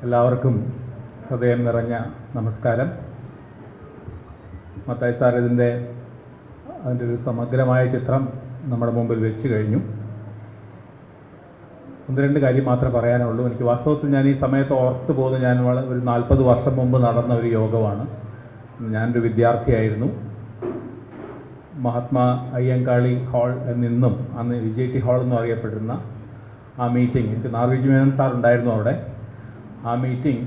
എല്ലാവർക്കും ഹൃദയം നിറഞ്ഞ നമസ്കാരം. മത്തായി സാർ അതിൻ്റെ ഒരു സമഗ്രമായ ചിത്രം നമ്മുടെ മുമ്പിൽ വെച്ച് കഴിഞ്ഞു. ഒന്ന് രണ്ട് കാര്യം മാത്രമേ പറയാനുള്ളൂ. എനിക്ക് വാസ്തവത്തിൽ ഞാൻ ഈ സമയത്ത് ഓർത്തു പോകുന്നത് ഞാൻ ഒരു 40 വർഷം മുമ്പ് നടന്ന ഒരു യോഗമാണ്. ഞാനൊരു വിദ്യാർത്ഥിയായിരുന്നു. മഹാത്മാ അയ്യങ്കാളി ഹാൾ എന്നിന്നും അന്ന് വിജയ് ഹാൾ എന്ന് അറിയപ്പെട്ടിരുന്ന ആ മീറ്റിംഗ്, എനിക്ക് നാർവിജ് മേനോൻ സാർ ഉണ്ടായിരുന്നു അവിടെ. ആ മീറ്റിംഗ്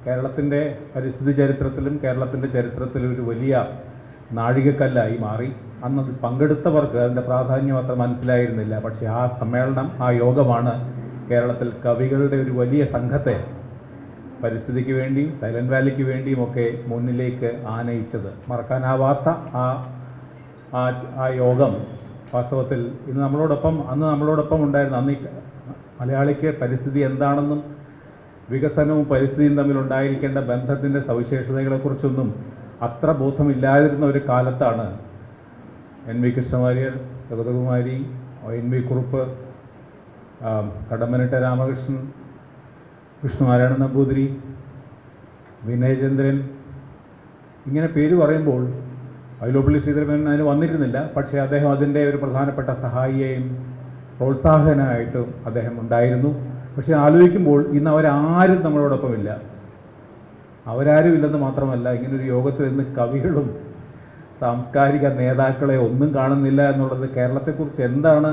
കേരളത്തിൻ്റെ പരിസ്ഥിതി ചരിത്രത്തിലും കേരളത്തിൻ്റെ ചരിത്രത്തിലും ഒരു വലിയ നാഴികക്കല്ലായി മാറി. അന്ന് പങ്കെടുത്തവർക്ക് അതിൻ്റെ പ്രാധാന്യം അത്ര മനസ്സിലായിരുന്നില്ല. പക്ഷേ ആ സമ്മേളനം, ആ യോഗമാണ് കേരളത്തിൽ കവികളുടെ ഒരു വലിയ സംഘത്തെ പരിസ്ഥിതിക്ക് വേണ്ടിയും സൈലൻറ്റ് വാലിക്ക് വേണ്ടിയുമൊക്കെ മുന്നിലേക്ക് ആനയിച്ചത്. മറക്കാനാവാത്ത ആ യോഗം വാസ്തവത്തിൽ അന്ന് നമ്മളോടൊപ്പം ഉണ്ടായിരുന്നു. അന്ന് ഈ മലയാളിക്ക് പരിസ്ഥിതി എന്താണെന്നും വികസനവും പരിസ്ഥിതിയും തമ്മിലുണ്ടായിരിക്കേണ്ട ബന്ധത്തിൻ്റെ സവിശേഷതകളെക്കുറിച്ചൊന്നും അത്ര ബോധമില്ലാതിരുന്ന ഒരു കാലത്താണ് NV കൃഷ്ണവാര്യർ, സഗതകുമാരി, NV കുറുപ്പ്, കടമ്മനിട്ട രാമകൃഷ്ണൻ, വിഷ്ണുനാരായണ നമ്പൂതിരി, വിനയചന്ദ്രൻ, ഇങ്ങനെ പേര് പറയുമ്പോൾ വൈലോപ്പള്ളി ശ്രീധരൻ അതിന് വന്നിരുന്നില്ല. പക്ഷേ അദ്ദേഹം അതിൻ്റെ ഒരു പ്രധാനപ്പെട്ട സഹായിയെയും പ്രോത്സാഹനമായിട്ടും അദ്ദേഹം ഉണ്ടായിരുന്നു. പക്ഷെ ആലോചിക്കുമ്പോൾ ഇന്ന് അവരാരും നമ്മളോടൊപ്പമില്ല. അവരാരും ഇല്ലെന്ന് മാത്രമല്ല, ഇങ്ങനൊരു യോഗത്തിൽ ഇന്ന് കവികളും സാംസ്കാരിക നേതാക്കളെ ഒന്നും കാണുന്നില്ല എന്നുള്ളത് കേരളത്തെക്കുറിച്ച് എന്താണ്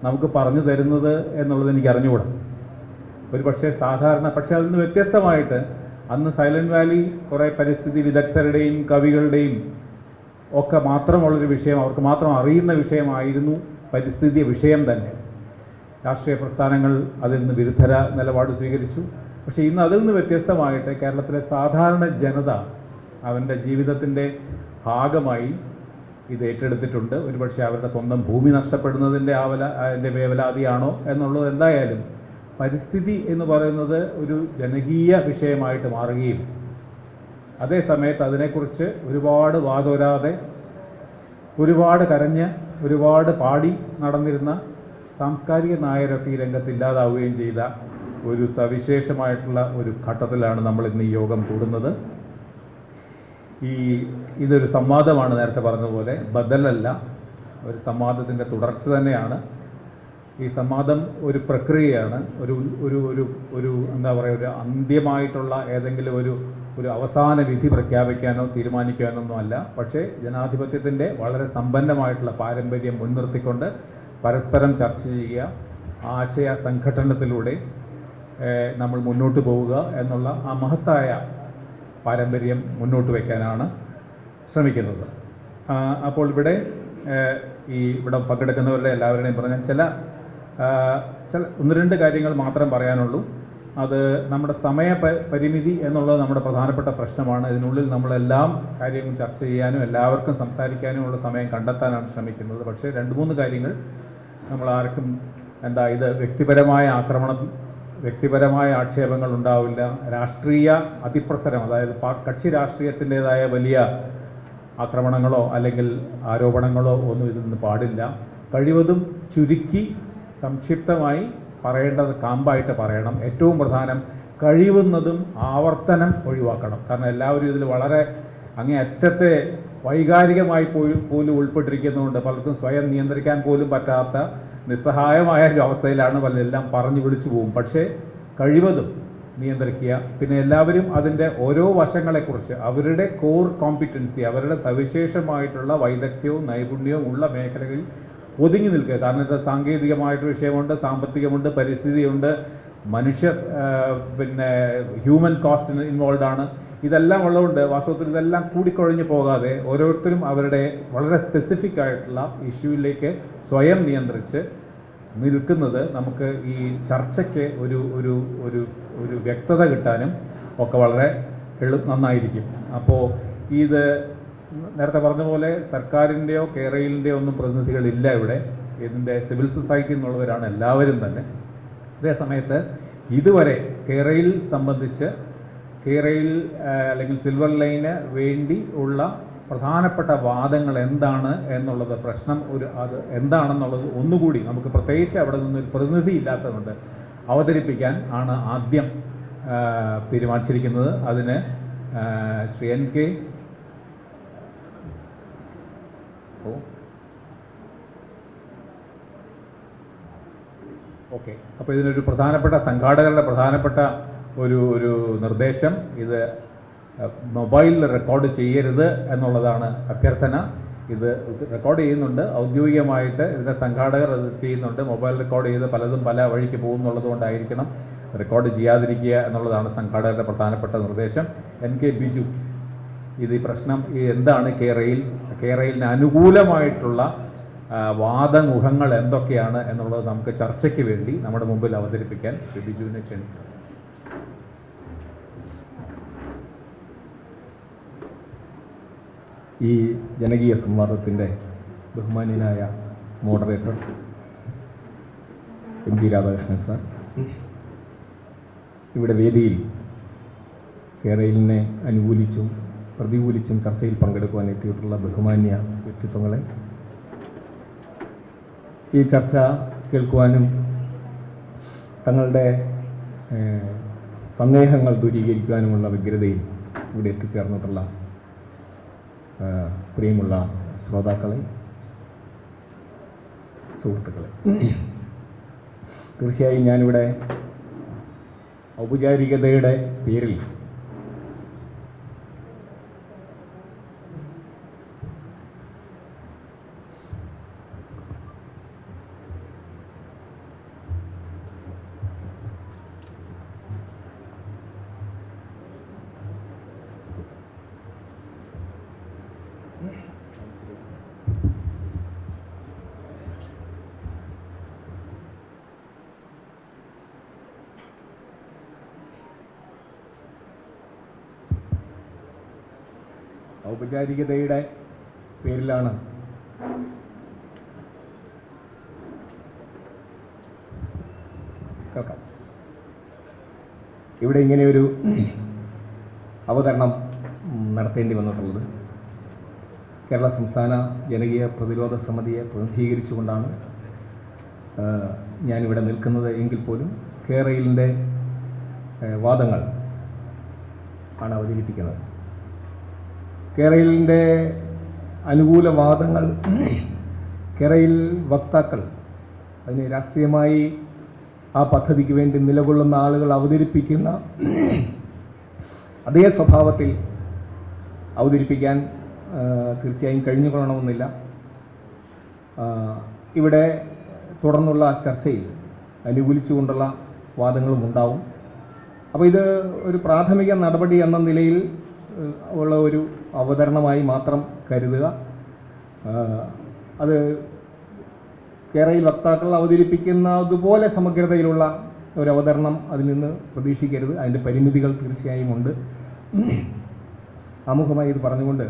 നമുക്ക് പറഞ്ഞു തരുന്നത് എന്നുള്ളത് എനിക്ക് അറിഞ്ഞുകൂടാ. ഒരു പക്ഷേ പക്ഷേ അതിൽ നിന്ന് വ്യത്യസ്തമായിട്ട് അന്ന് സൈലൻറ്റ് വാലി കുറേ പരിസ്ഥിതി വിദഗ്ധരുടെയും കവികളുടെയും ഒക്കെ മാത്രമുള്ളൊരു വിഷയം, അവർക്ക് മാത്രം അറിയുന്ന വിഷയമായിരുന്നു പരിസ്ഥിതി വിഷയം തന്നെ. രാഷ്ട്രീയ പ്രസ്ഥാനങ്ങൾ അതിൽ നിന്ന് വിരുദ്ധ നിലപാട് സ്വീകരിച്ചു. പക്ഷേ ഇന്ന് അതിൽ നിന്ന് വ്യത്യസ്തമായിട്ട് കേരളത്തിലെ സാധാരണ ജനത അവൻ്റെ ജീവിതത്തിൻ്റെ ഭാഗമായി ഇത് ഏറ്റെടുത്തിട്ടുണ്ട്. ഒരുപക്ഷെ അവരുടെ സ്വന്തം ഭൂമി നഷ്ടപ്പെടുന്നതിൻ്റെ അതിൻ്റെ വേവലാതിയാണോ എന്നുള്ളത് എന്തായാലും പരിസ്ഥിതി എന്ന് പറയുന്നത് ഒരു ജനകീയ വിഷയമായിട്ട് മാറുകയും അതേ സമയത്ത് അതിനെക്കുറിച്ച് ഒരുപാട് വാതോരാതെ, ഒരുപാട് കരഞ്ഞ്, ഒരുപാട് പാടി നടന്നിരുന്ന സാംസ്കാരിക നായരൊക്കെ ഈ രംഗത്ത് ഇല്ലാതാവുകയും ചെയ്ത ഒരു സവിശേഷമായിട്ടുള്ള ഒരു ഘട്ടത്തിലാണ് നമ്മൾ ഇന്ന് ഈ യോഗം കൂടുന്നത്. ഇതൊരു സംവാദമാണ്, നേരത്തെ പറഞ്ഞതുപോലെ ബദലല്ല, ഒരു സംവാദത്തിൻ്റെ തുടർച്ച തന്നെയാണ്. ഈ സംവാദം ഒരു പ്രക്രിയയാണ്. ഒരു എന്താ പറയുക, ഒരു അന്ത്യമായിട്ടുള്ള ഏതെങ്കിലും ഒരു അവസാന വിധി പ്രഖ്യാപിക്കാനോ തീരുമാനിക്കാനോ ഒന്നും അല്ല. പക്ഷേ ജനാധിപത്യത്തിൻ്റെ വളരെ സമ്പന്നമായിട്ടുള്ള പാരമ്പര്യം മുൻനിർത്തിക്കൊണ്ട് പരസ്പരം ചർച്ച ചെയ്യുക, ആശയ സംഘടനത്തിലൂടെ നമ്മൾ മുന്നോട്ട് പോവുക എന്നുള്ള ആ മഹത്തായ പാരമ്പര്യം മുന്നോട്ട് വയ്ക്കാനാണ് ശ്രമിക്കുന്നത്. അപ്പോൾ ഇവിടെ പങ്കെടുക്കുന്നവരുടെ എല്ലാവരുടെയും പറഞ്ഞാൽ ചില ഒന്ന് രണ്ട് കാര്യങ്ങൾ മാത്രം പറയാനുള്ളൂ. അത് നമ്മുടെ പരിമിതി എന്നുള്ളത് നമ്മുടെ പ്രധാനപ്പെട്ട പ്രശ്നമാണ്. ഇതിനുള്ളിൽ നമ്മളെല്ലാം കാര്യങ്ങളും ചർച്ച ചെയ്യാനും എല്ലാവർക്കും സംസാരിക്കാനുമുള്ള സമയം കണ്ടെത്താനാണ് ശ്രമിക്കുന്നത്. പക്ഷേ 2-3 കാര്യങ്ങൾ നമ്മൾ ആർക്കും ഇത് വ്യക്തിപരമായ ആക്ഷേപങ്ങൾ ഉണ്ടാവില്ല. രാഷ്ട്രീയ അതിപ്രസരം, അതായത് കക്ഷി രാഷ്ട്രീയത്തിൻ്റെതായ വലിയ ആക്രമണങ്ങളോ അല്ലെങ്കിൽ ആരോപണങ്ങളോ ഒന്നും ഇതിൽ നിന്ന് പാടില്ല. കഴിവതും ചുരുക്കി സംക്ഷിപ്തമായി പറയേണ്ടത് കാമ്പായിട്ട് പറയണം. ഏറ്റവും പ്രധാനം കഴിവുന്നതും ആവർത്തനം ഒഴിവാക്കണം. കാരണം എല്ലാവരും ഇതിൽ വളരെ അങ്ങേയറ്റത്തെ വൈകാരികമായി പോലും ഉൾപ്പെട്ടിരിക്കുന്നതുകൊണ്ട് പലർക്കും സ്വയം നിയന്ത്രിക്കാൻ പോലും പറ്റാത്ത നിസ്സഹായമായ ഒരു അവസ്ഥയിലാണ് പലരെല്ലാം പറഞ്ഞു വിളിച്ചു പോകും. പക്ഷേ കഴിവതും നിയന്ത്രിക്കുക. പിന്നെ എല്ലാവരും അതിൻ്റെ ഓരോ വശങ്ങളെക്കുറിച്ച് അവരുടെ കോർ കോമ്പിറ്റൻസി, അവരുടെ സവിശേഷമായിട്ടുള്ള വൈദഗ്ധ്യവും നൈപുണ്യവും ഉള്ള മേഖലകളിൽ ഒതുങ്ങി നിൽക്കുക. കാരണം ഇത് സാങ്കേതികമായിട്ട് വിഷയമുണ്ട്, സാമ്പത്തികമുണ്ട്, പരിസ്ഥിതിയുണ്ട്, ഹ്യൂമൻ കോസ്റ്റ് ഇൻവോൾവ് ആണ്. ഇതെല്ലാം ഉള്ളതുകൊണ്ട് വാസ്തവത്തിൽ ഇതെല്ലാം കൂടിക്കൊഴിഞ്ഞു പോകാതെ ഓരോരുത്തരും അവരുടെ വളരെ സ്പെസിഫിക് ആയിട്ടുള്ള ഇഷ്യൂവിലേക്ക് സ്വയം നിയന്ത്രിച്ച് നിൽക്കുന്നത് നമുക്ക് ഈ ചർച്ചയ്ക്ക് ഒരു വ്യക്തത കിട്ടാനും ഒക്കെ വളരെ നന്നായിരിക്കും. അപ്പോൾ ഇത് നേരത്തെ പറഞ്ഞ പോലെ സർക്കാരിൻ്റെയോ കേരളിൻ്റെയോ ഒന്നും പ്രതിനിധികളില്ല ഇവിടെ. ഇതിൻ്റെ സിവിൽ സൊസൈറ്റി എന്നുള്ളവരാണ് എല്ലാവരും തന്നെ. അതേസമയത്ത് ഇതുവരെ കേരയിൽ സംബന്ധിച്ച് അല്ലെങ്കിൽ സിൽവർ ലൈന് വേണ്ടി ഉള്ള പ്രധാനപ്പെട്ട വാദങ്ങൾ എന്താണ് എന്നുള്ളത്, പ്രശ്നം അത് എന്താണെന്നുള്ളത് ഒന്നുകൂടി നമുക്ക് പ്രത്യേകിച്ച് അവിടെ നിന്നൊരു പ്രതിനിധി ഇല്ലാത്തതുകൊണ്ട് അവതരിപ്പിക്കാൻ ആണ് ആദ്യം തീരുമാനിച്ചിരിക്കുന്നത്. അതിന് ശ്രീ NK ഓക്കെ. അപ്പോൾ ഇതിനൊരു സംഘാടകരുടെ പ്രധാനപ്പെട്ട ഒരു നിർദ്ദേശം, ഇത് മൊബൈലിൽ റെക്കോർഡ് ചെയ്യരുത് എന്നുള്ളതാണ് അഭ്യർത്ഥന. ഇത് റെക്കോർഡ് ചെയ്യുന്നുണ്ട്, ഔദ്യോഗികമായിട്ട് ഇതിൻ്റെ സംഘാടകർ അത് ചെയ്യുന്നുണ്ട്. മൊബൈൽ റെക്കോർഡ് ചെയ്ത് പലതും പല വഴിക്ക് പോകുന്നുള്ളത് കൊണ്ടായിരിക്കണം റെക്കോർഡ് ചെയ്യാതിരിക്കുക എന്നുള്ളതാണ് സംഘാടകരുടെ പ്രധാനപ്പെട്ട നിർദ്ദേശം. NK ബിജു, ഈ പ്രശ്നം എന്താണ്, കേരളിന് അനുകൂലമായിട്ടുള്ള വാദമുഖങ്ങൾ എന്തൊക്കെയാണ് എന്നുള്ളത് നമുക്ക് ചർച്ചയ്ക്ക് വേണ്ടി നമ്മുടെ മുമ്പിൽ അവതരിപ്പിക്കാൻ ശ്രീ ബിജുവിനെ ക്ഷണിക്കാം. ഈ ജനകീയ സംവാദത്തിൻ്റെ ബഹുമാന്യനായ മോഡറേറ്റർ MG രാധാകൃഷ്ണൻ സാർ, ഇവിടെ വേദിയിൽ കേരളിനെ അനുകൂലിച്ചും പ്രതികൂലിച്ചും ചർച്ചയിൽ പങ്കെടുക്കുവാൻ എത്തിയിട്ടുള്ള ബഹുമാന്യ വ്യക്തിത്വങ്ങളെ, ഈ ചർച്ച കേൾക്കുവാനും തങ്ങളുടെ സന്ദേഹങ്ങൾ ദൂരീകരിക്കുവാനുമുള്ള വ്യഗ്രതയിൽ ഇവിടെ എത്തിച്ചേർന്നിട്ടുള്ള പ്രിയമുള്ള ശ്രോതാക്കളെ, സുഹൃത്തുക്കളെ, തീർച്ചയായും ഞാനിവിടെ ഔപചാരികതയുടെ പേരിൽ ഔപചാരികതയുടെ പേരിലാണ് കേൾക്കാം ഇവിടെ ഇങ്ങനെയൊരു അവതരണം നടത്തേണ്ടി വന്നിട്ടുള്ളത്. കേരള സംസ്ഥാന ജനകീയ പ്രതിരോധ സമിതിയെ പ്രതിനിധീകരിച്ചുകൊണ്ടാണ് ഞാനിവിടെ നിൽക്കുന്നത് എങ്കിൽ പോലും കേരളിൻ്റെ വാദങ്ങൾ ആണ് അവതരിപ്പിക്കുന്നത്. കേരളിൻ്റെ അനുകൂല വാദങ്ങൾ കേരള വക്താക്കൾ, അതിന് രാഷ്ട്രീയമായി ആ പദ്ധതിക്ക് വേണ്ടി നിലകൊള്ളുന്ന ആളുകൾ അവതരിപ്പിക്കുന്ന അതേ സ്വഭാവത്തിൽ അവതരിപ്പിക്കാൻ തീർച്ചയായും കഴിഞ്ഞുകൊള്ളണമെന്നില്ല. ഇവിടെ തുടർന്നുള്ള ചർച്ചയിൽ അനുകൂലിച്ചുകൊണ്ടുള്ള വാദങ്ങളും ഉണ്ടാവും. അപ്പോൾ ഇത് ഒരു പ്രാഥമിക നടപടി എന്ന നിലയിൽ ഉള്ള ഒരു അവതരണമായി മാത്രം കരുതുക. അത് കേരള വക്താക്കൾ അവതരിപ്പിക്കുന്നതുപോലെ സമഗ്രതയിലുള്ള ഒരു അവതരണം അതിൽ നിന്ന് പ്രതീക്ഷിക്കരുത്. അതിൻ്റെ പരിമിതികൾ തീർച്ചയായും ഉണ്ട്. ആമുഖമായി ഇത് പറഞ്ഞുകൊണ്ട്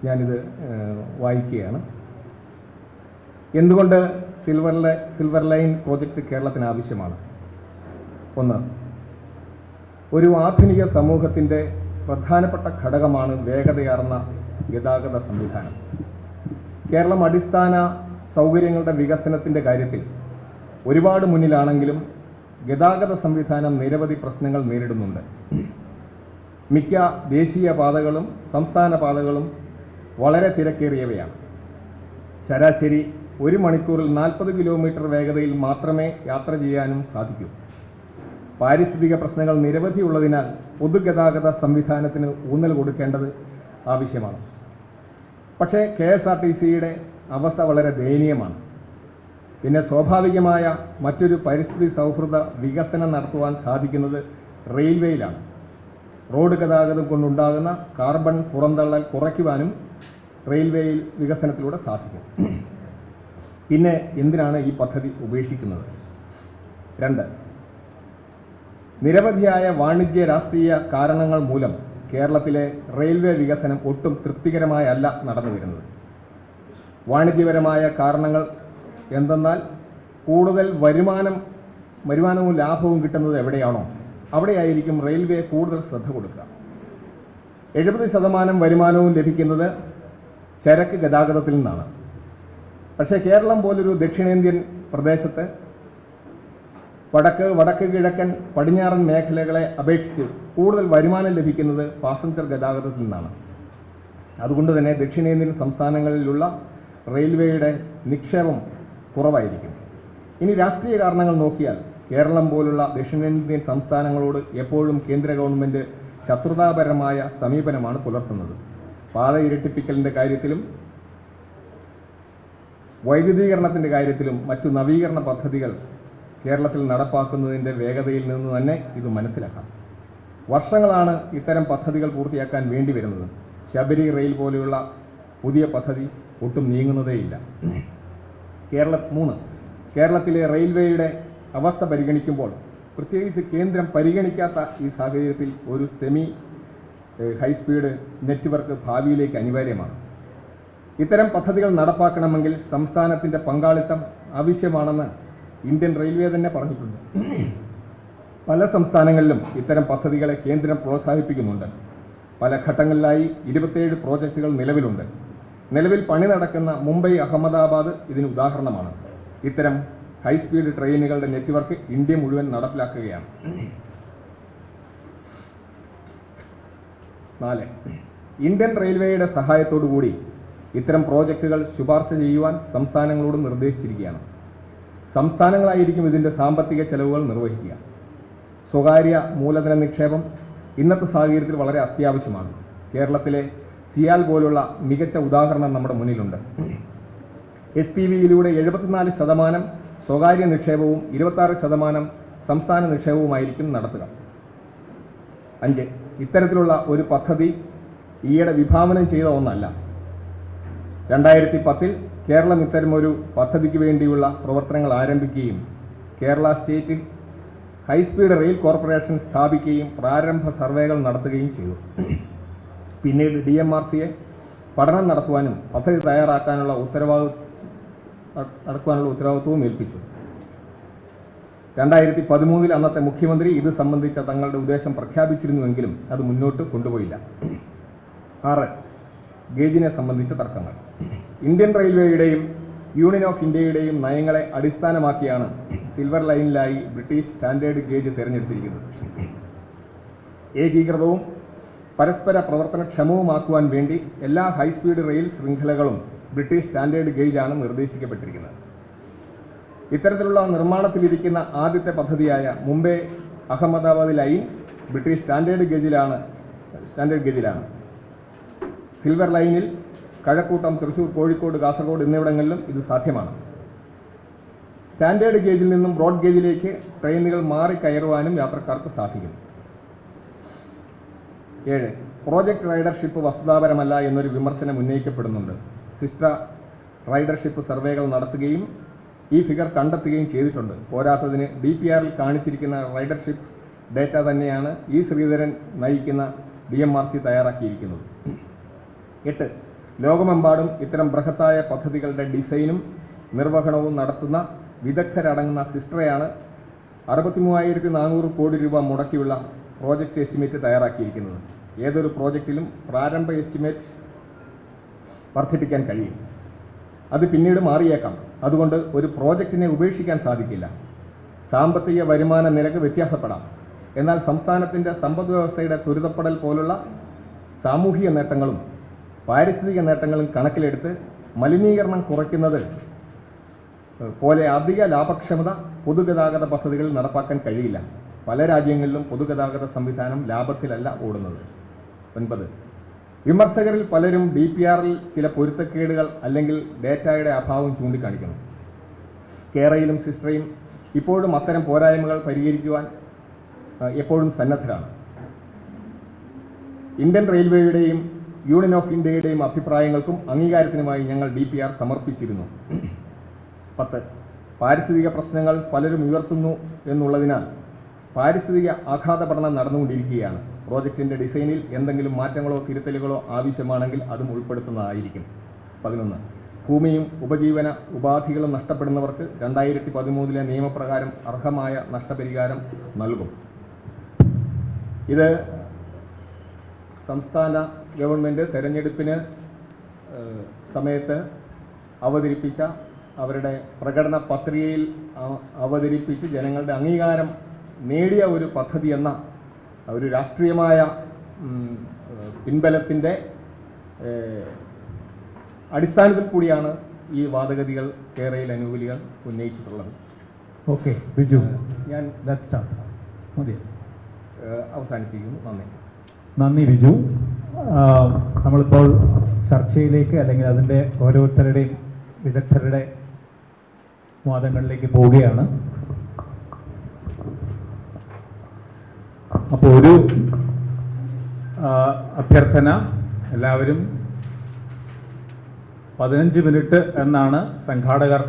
ഞാനിത് വായിക്കുകയാണ്. എന്തുകൊണ്ട് സിൽവർ ലൈൻ പ്രോജക്റ്റ് കേരളത്തിന് ആവശ്യമാണ്? ഒന്ന്, ഒരു ആധുനിക സമൂഹത്തിൻ്റെ പ്രധാനപ്പെട്ട ഘടകമാണ് വേഗതയാർന്ന ഗതാഗത സംവിധാനം. കേരളം അടിസ്ഥാന സൗകര്യങ്ങളുടെ വികസനത്തിൻ്റെ കാര്യത്തിൽ ഒരുപാട് മുന്നിലാണെങ്കിലും ഗതാഗത സംവിധാനം നിരവധി പ്രശ്നങ്ങൾ നേരിടുന്നുണ്ട്. മിക്ക ദേശീയ പാതകളും സംസ്ഥാന പാതകളും വളരെ തിരക്കേറിയവയാണ്. ശരാശരി 1 മണിക്കൂറിൽ 40 കിലോമീറ്റർ വേഗതയിൽ മാത്രമേ യാത്ര ചെയ്യാനും സാധിക്കൂ. പാരിസ്ഥിതിക പ്രശ്നങ്ങൾ നിരവധി ഉള്ളതിനാൽ പൊതുഗതാഗത സംവിധാനത്തിന് ഊന്നൽ കൊടുക്കേണ്ടത് ആവശ്യമാണ്. പക്ഷേ KSRTCയുടെ അവസ്ഥ വളരെ ദയനീയമാണ്. പിന്നെ സ്വാഭാവികമായ മറ്റൊരു പരിസ്ഥിതി സൗഹൃദ വികസനം നടത്തുവാൻ സാധിക്കുന്നത് റെയിൽവേയിലാണ്. റോഡ് ഗതാഗതം കൊണ്ടുണ്ടാകുന്ന കാർബൺ പുറന്തള്ളൽ കുറയ്ക്കുവാനും റെയിൽവേയിൽ വികസനത്തിലൂടെ സാധിക്കും. പിന്നെ എന്തിനാണ് ഈ പദ്ധതി ഉപേക്ഷിക്കുന്നത്? 2, നിരവധിയായ വാണിജ്യ രാഷ്ട്രീയ കാരണങ്ങൾ മൂലം കേരളത്തിലെ റെയിൽവേ വികസനം ഒട്ടും തൃപ്തികരമായല്ല നടന്നു വരുന്നത്. വാണിജ്യപരമായ കാരണങ്ങൾ എന്തെന്നാൽ കൂടുതൽ വരുമാനവും ലാഭവും കിട്ടുന്നത് എവിടെയാണോ അവിടെയായിരിക്കും റെയിൽവേ കൂടുതൽ ശ്രദ്ധ കൊടുക്കുക. 70% വരുമാനവും ലഭിക്കുന്നത് ചരക്ക് ഗതാഗതത്തിൽ നിന്നാണ്. പക്ഷേ കേരളം പോലൊരു ദക്ഷിണേന്ത്യൻ പ്രദേശത്ത് വടക്ക് കിഴക്കൻ പടിഞ്ഞാറൻ മേഖലകളെ അപേക്ഷിച്ച് കൂടുതൽ വരുമാനം ലഭിക്കുന്നത് പാസഞ്ചർ ഗതാഗതത്തിൽ നിന്നാണ്. അതുകൊണ്ട് തന്നെ ദക്ഷിണേന്ത്യൻ സംസ്ഥാനങ്ങളിലുള്ള റെയിൽവേയുടെ നിക്ഷേപം കുറവായിരിക്കും. ഇനി രാഷ്ട്രീയ കാരണങ്ങൾ നോക്കിയാൽ കേരളം പോലുള്ള ദക്ഷിണേന്ത്യൻ സംസ്ഥാനങ്ങളോട് എപ്പോഴും കേന്ദ്ര ഗവൺമെൻറ് ശത്രുതാപരമായ സമീപനമാണ് പുലർത്തുന്നത്. പാത ഇരട്ടിപ്പിക്കലിൻ്റെ കാര്യത്തിലും വൈദ്യുതീകരണത്തിൻ്റെ കാര്യത്തിലും മറ്റു നവീകരണ പദ്ധതികൾ കേരളത്തിൽ നടപ്പാക്കുന്നതിൻ്റെ വേഗതയിൽ നിന്ന് തന്നെ ഇത് മനസ്സിലാക്കാം. വർഷങ്ങളാണ് ഇത്തരം പദ്ധതികൾ പൂർത്തിയാക്കാൻ വേണ്ടി വരുന്നത്. ശബരി റെയിൽ പോലെയുള്ള പുതിയ പദ്ധതി ഒട്ടും നീങ്ങുന്നതേയില്ല. കേരളത്തിലെ റെയിൽവേയുടെ അവസ്ഥ പരിഗണിക്കുമ്പോൾ, പ്രത്യേകിച്ച് കേന്ദ്രം പരിഗണിക്കാത്ത ഈ സാഹചര്യത്തിൽ, ഒരു സെമി ഹൈസ്പീഡ് നെറ്റ്വർക്ക് ഭാവിയിലേക്ക് അനിവാര്യമാണ്. ഇത്തരം പദ്ധതികൾ നടപ്പാക്കണമെങ്കിൽ സംസ്ഥാനത്തിൻ്റെ പങ്കാളിത്തം ആവശ്യമാണെന്ന് ഇന്ത്യൻ റെയിൽവേ തന്നെ പറഞ്ഞിട്ടുണ്ട്. പല സംസ്ഥാനങ്ങളിലും ഇത്തരം പദ്ധതികളെ കേന്ദ്രം പ്രോത്സാഹിപ്പിക്കുന്നുണ്ട്. പല ഘട്ടങ്ങളിലായി 27 പ്രോജക്റ്റുകൾ നിലവിലുണ്ട്. നിലവിൽ പണി നടക്കുന്ന മുംബൈ അഹമ്മദാബാദ് ഇതിന് ഉദാഹരണമാണ്. ഇത്തരം ഹൈസ്പീഡ് ട്രെയിനുകളുടെ നെറ്റ്വർക്ക് ഇന്ത്യ മുഴുവൻ നടപ്പിലാക്കുകയാണ്. 4. ഇന്ത്യൻ റെയിൽവേയുടെ സഹായത്തോടുകൂടി ഇത്തരം പ്രോജക്റ്റുകൾ ശുപാർശ ചെയ്യുവാൻ സംസ്ഥാനങ്ങളോട് നിർദ്ദേശിച്ചിരിക്കുകയാണ്. സംസ്ഥാനങ്ങളായിരിക്കും ഇതിൻ്റെ സാമ്പത്തിക ചെലവുകൾ നിർവഹിക്കുക. സ്വകാര്യ മൂലധന നിക്ഷേപം ഇന്നത്തെ സാഹചര്യത്തിൽ വളരെ അത്യാവശ്യമാണ്. കേരളത്തിലെ സിയാൽ പോലുള്ള മികച്ച ഉദാഹരണം നമ്മുടെ മുന്നിലുണ്ട്. SPVയിലൂടെ 74% സ്വകാര്യ നിക്ഷേപവും 26% സംസ്ഥാന നിക്ഷേപവുമായിരിക്കും നടത്തുക. 5. ഇത്തരത്തിലുള്ള ഒരു പദ്ധതി ഈയിടെ വിഭാവനം ചെയ്ത ഒന്നല്ല. 2010 കേരളം ഇത്തരമൊരു പദ്ധതിക്ക് വേണ്ടിയുള്ള പ്രവർത്തനങ്ങൾ ആരംഭിക്കുകയും Kerala state high speed rail corporation സ്ഥാപിക്കുകയും പ്രാരംഭ സർവേകൾ നടത്തുകയും ചെയ്തു. പിന്നീട് DMRCയെ പഠനം നടത്തുവാനും പദ്ധതി തയ്യാറാക്കാനുള്ള ഉത്തരവാദിത്വവും ഏൽപ്പിച്ചു. 2013 അന്നത്തെ മുഖ്യമന്ത്രി ഇത് സംബന്ധിച്ച തങ്ങളുടെ ഉദ്ദേശം പ്രഖ്യാപിച്ചിരുന്നുവെങ്കിലും അത് മുന്നോട്ട് കൊണ്ടുപോയില്ല. 6. ഗേജിനെ സംബന്ധിച്ച തർക്കങ്ങൾ. ഇന്ത്യൻ റെയിൽവേയുടെയും യൂണിയൻ ഓഫ് ഇന്ത്യയുടെയും നയങ്ങളെ അടിസ്ഥാനമാക്കിയാണ് സിൽവർ ലൈനിലായി ബ്രിട്ടീഷ് സ്റ്റാൻഡേർഡ് ഗേജ് തിരഞ്ഞെടുത്തിരിക്കുന്നത്. ഏകീകൃതവും പരസ്പര പ്രവർത്തനക്ഷമവുമാക്കുവാൻ വേണ്ടി എല്ലാ ഹൈസ്പീഡ് റെയിൽ ശൃംഖലകളും ബ്രിട്ടീഷ് സ്റ്റാൻഡേർഡ് ഗേജാണ് നിർദ്ദേശിക്കപ്പെട്ടിരിക്കുന്നത്. ഇത്തരത്തിലുള്ള നിർമ്മാണത്തിലിരിക്കുന്ന ആദ്യത്തെ പദ്ധതിയായ Mumbai Ahmedabad line British standard ഗേജിലാണ്. സിൽവർ ലൈനിൽ കഴക്കൂട്ടം, തൃശൂർ, കോഴിക്കോട്, കാസർഗോഡ് എന്നിവിടങ്ങളിലും ഇത് സാധ്യമാണ്. സ്റ്റാൻഡേർഡ് ഗേജിൽ നിന്നും ബ്രോഡ് ഗേജിലേക്ക് ട്രെയിനുകൾ മാറി കയറുവാനും യാത്രക്കാർക്ക് സാധിക്കും. 7. പ്രോജക്റ്റ് റൈഡർഷിപ്പ് വസ്തുതാപരമല്ല എന്നൊരു വിമർശനം ഉന്നയിക്കപ്പെടുന്നുണ്ട്. സിസ്റ്റ റൈഡർഷിപ്പ് സർവേകൾ നടത്തുകയും ഈ ഫിഗർ കണ്ടെത്തുകയും ചെയ്തിട്ടുണ്ട്. പോരാത്തതിന് DPRൽ കാണിച്ചിരിക്കുന്ന റൈഡർഷിപ്പ് ഡേറ്റ തന്നെയാണ് E. ശ്രീധരൻ നയിക്കുന്ന DMRC തയ്യാറാക്കിയിരിക്കുന്നത്. 8. ലോകമെമ്പാടും ഇത്തരം ബൃഹത്തായ പദ്ധതികളുടെ ഡിസൈനും നിർവഹണവും നടത്തുന്ന വിദഗ്ധരടങ്ങുന്ന സിസ്റ്ററയാണ് 63,400 കോടി രൂപ മുടക്കിയുള്ള പ്രോജക്റ്റ് എസ്റ്റിമേറ്റ് തയ്യാറാക്കിയിരിക്കുന്നത്. ഏതൊരു പ്രോജക്റ്റിലും പ്രാരംഭ എസ്റ്റിമേറ്റ് വർദ്ധിപ്പിക്കാൻ കഴിയും. അത് പിന്നീട് മാറിയേക്കാം. അതുകൊണ്ട് ഒരു പ്രോജക്റ്റിനെ ഉപേക്ഷിക്കാൻ സാധിക്കില്ല. സാമ്പത്തിക വരുമാന നിരക്ക് വ്യത്യാസപ്പെടാം. എന്നാൽ സംസ്ഥാനത്തിൻ്റെ സമ്പദ് വ്യവസ്ഥയുടെ ത്വരിതപ്പെടൽ പോലുള്ള സാമൂഹിക നേട്ടങ്ങളും പാരിസ്ഥിതിക നേട്ടങ്ങളും കണക്കിലെടുത്ത് മലിനീകരണം കുറയ്ക്കുന്നത് പോലെ അധിക ലാഭക്ഷമത പൊതുഗതാഗത പദ്ധതികൾ നടപ്പാക്കാൻ കഴിയില്ല. പല രാജ്യങ്ങളിലും പൊതുഗതാഗത സംവിധാനം ലാഭത്തിലല്ല ഓടുന്നത്. 9. വിമർശകരിൽ പലരും DPRൽ ചില പൊരുത്തക്കേടുകൾ അല്ലെങ്കിൽ ഡേറ്റയുടെ അഭാവം ചൂണ്ടിക്കാണിക്കുന്നു. കേരളയിലും സിസ്റ്ററയും ഇപ്പോഴും അത്തരം പോരായ്മകൾ പരിഹരിക്കുവാൻ എപ്പോഴും സന്നദ്ധരാണ്. ഇന്ത്യൻ റെയിൽവേയുടെയും യൂണിയൻ ഓഫ് ഇന്ത്യയുടെയും അഭിപ്രായങ്ങൾക്കും അംഗീകാരത്തിനുമായി ഞങ്ങൾ DPR സമർപ്പിച്ചിരുന്നു. 10. പാരിസ്ഥിതിക പ്രശ്നങ്ങൾ പലരും ഉയർത്തുന്നു എന്നുള്ളതിനാൽ പാരിസ്ഥിതിക ആഘാത പഠനം നടന്നുകൊണ്ടിരിക്കുകയാണ്. പ്രോജക്റ്റിൻ്റെ ഡിസൈനിൽ എന്തെങ്കിലും മാറ്റങ്ങളോ തിരുത്തലുകളോ ആവശ്യമാണെങ്കിൽ അതും ഉൾപ്പെടുത്തുന്നതായിരിക്കും. 11. ഭൂമിയും ഉപജീവന ഉപാധികളും നഷ്ടപ്പെടുന്നവർക്ക് 2013 നിയമപ്രകാരം അർഹമായ നഷ്ടപരിഹാരം നൽകും. ഇത് സംസ്ഥാന ഗവൺമെൻറ് തെരഞ്ഞെടുപ്പിന് സമയത്ത് അവതരിപ്പിച്ച അവരുടെ പ്രകടന പത്രികയിൽ അവതരിപ്പിച്ച് ജനങ്ങളുടെ അംഗീകാരം നേടിയ ഒരു പദ്ധതി എന്ന ഒരു രാഷ്ട്രീയമായ പിൻബലത്തിൻ്റെ അടിസ്ഥാനത്തിൽ കൂടിയാണ് ഈ വാദഗതികൾ കേരളയിൽ അനുകൂലികൾ ഉന്നയിച്ചിട്ടുള്ളത്. ഓക്കെ ബിജു, ഞാൻ മതി, അവസാനിപ്പിക്കുന്നു. നന്ദി ബിജു. നമ്മളിപ്പോൾ ചർച്ചയിലേക്ക് അല്ലെങ്കിൽ അതിൻ്റെ ഓരോരുത്തരുടെയും വിദഗ്ധരുടെ വാദങ്ങളിലേക്ക് പോവുകയാണ്. അപ്പോൾ ഒരു അഭ്യർത്ഥന, എല്ലാവരും 15 മിനിറ്റ് എന്നാണ് സംഘാടകർ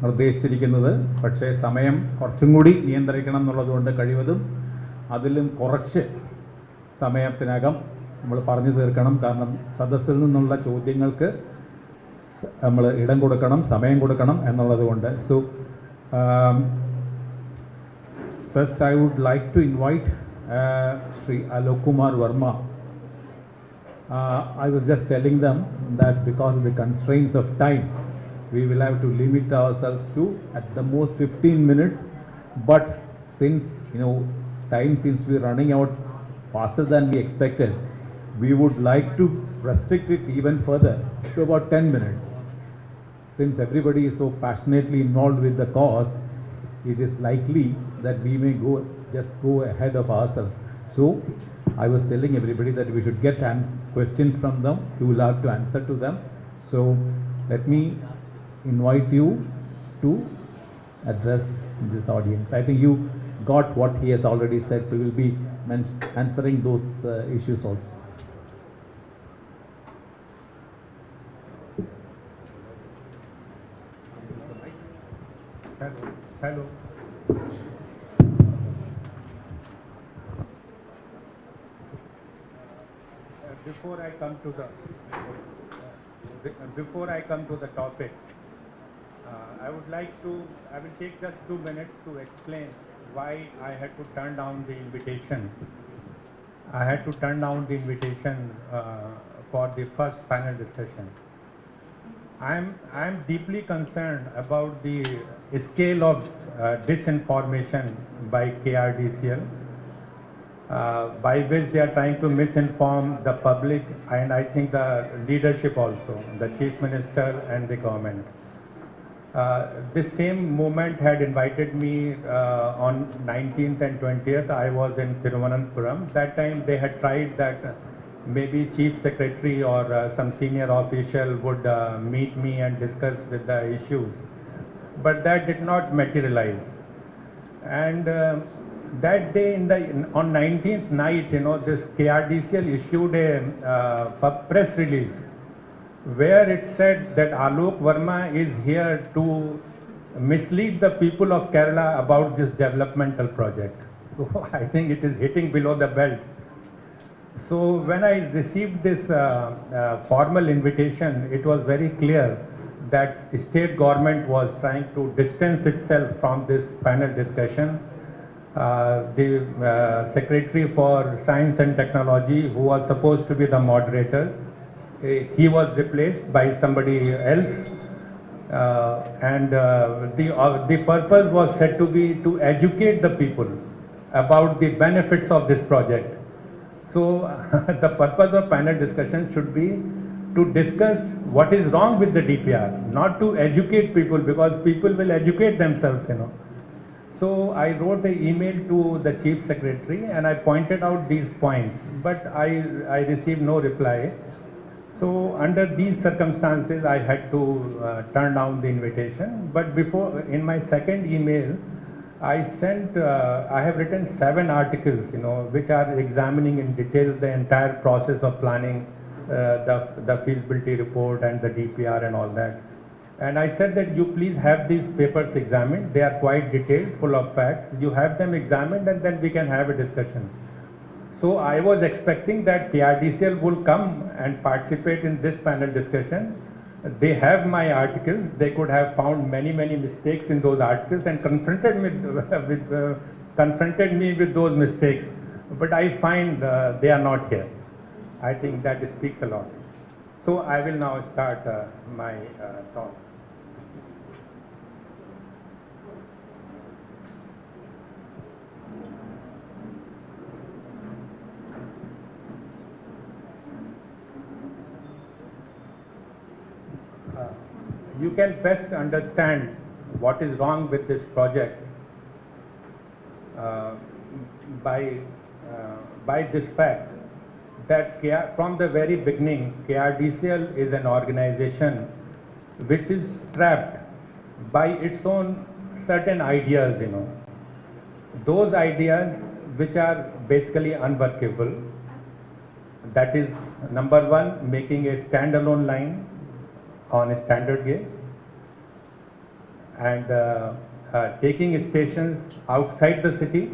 നിർദ്ദേശിച്ചിരിക്കുന്നത്. പക്ഷേ സമയം കുറച്ചും കൂടി നിയന്ത്രിക്കണം എന്നുള്ളതുകൊണ്ട് കഴിവതും അതിലും കുറച്ച് സമയത്തിനകം നമ്മൾ പറഞ്ഞു തീർക്കണം. കാരണം സദസ്സിൽ നിന്നുള്ള ചോദ്യങ്ങൾക്ക് നമ്മൾ ഇടം കൊടുക്കണം, സമയം കൊടുക്കണം എന്നുള്ളത് കൊണ്ട്. So first I would like to invite Shri Alok Kumar Varma. I was just telling them that because of the constraints of time, we will have to limit ourselves to at the most 15 minutes. But since time seems to be running out faster than we expected, we would like to restrict it even further to about 10 minutes. Since everybody is so passionately involved with the cause, it is likely that we may go ahead of ourselves. So I was telling everybody that we should get questions from them. You will have to answer to them. So let me invite you to address this audience. I think you got what he has already said, so we will be answering those issues also. Hello. Before I come to the topic, I will take just 2 minutes to explain why I had to turn down the invitation. I had to turn down the invitation for the first panel discussion. I am deeply concerned about the scale of disinformation by KRDCL. By which they are trying to misinform the public and I think the leadership also, the Chief Minister and the government. This same movement had invited me on 19th and 20th. I was in Thiruvananthapuram. That time they had tried that maybe Chief Secretary or some senior official would meet me and discuss with the issues. But that did not materialize. And that day on 19th night, this KRDCL issued a press release where it said that Alok Verma is here to mislead the people of Kerala about this developmental project. So I think it is hitting below the belt. So when I received this formal invitation, it was very clear that the state government was trying to distance itself from this panel discussion. The Secretary for Science and Technology, who was supposed to be the moderator, he was replaced by somebody else. The purpose was said to be to educate the people about the benefits of this project. So the purpose of panel discussion should be to discuss what is wrong with the DPR, not to educate people, because people will educate themselves, So I wrote an email to the Chief Secretary and I pointed out these points, but I received no reply. So under these circumstances, I had to turn down the invitation. But in my second email, I have written 7 articles, which are examining in detail the entire process of planning, the feasibility report and the DPR and all that. And I said that you please have these papers examined. They are quite detailed, full of facts. You have them examined and then we can have a discussion. So I was expecting that KRDCL will come and participate in this panel discussion. They have my articles. They could have found many mistakes in those articles and confronted me with those mistakes. But I find they are not here. I think that speaks a lot. So I will now start my talk. you can best understand what is wrong with this project uh, by this fact that from the very beginning, KRDCL is an organization which is trapped by its own certain ideas, those ideas which are basically unworkable. That is, number one, making a standalone line on a standard gauge, and taking stations outside the city,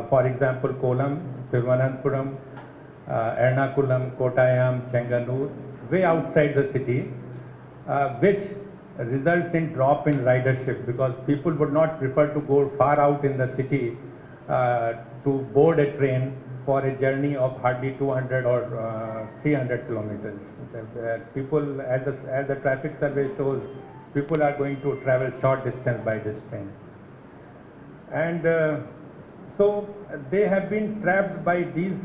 for example, Kollam, Thiruvananthapuram, Ernakulam, Kottayam, Chengalur, way outside the city, which results in drop in ridership, because people would not prefer to go far out in the city to board a train for a journey of hardly 200 or 300 kilometers. People, as the traffic survey shows, people are going to travel short distance by this train. And so they have been trapped by these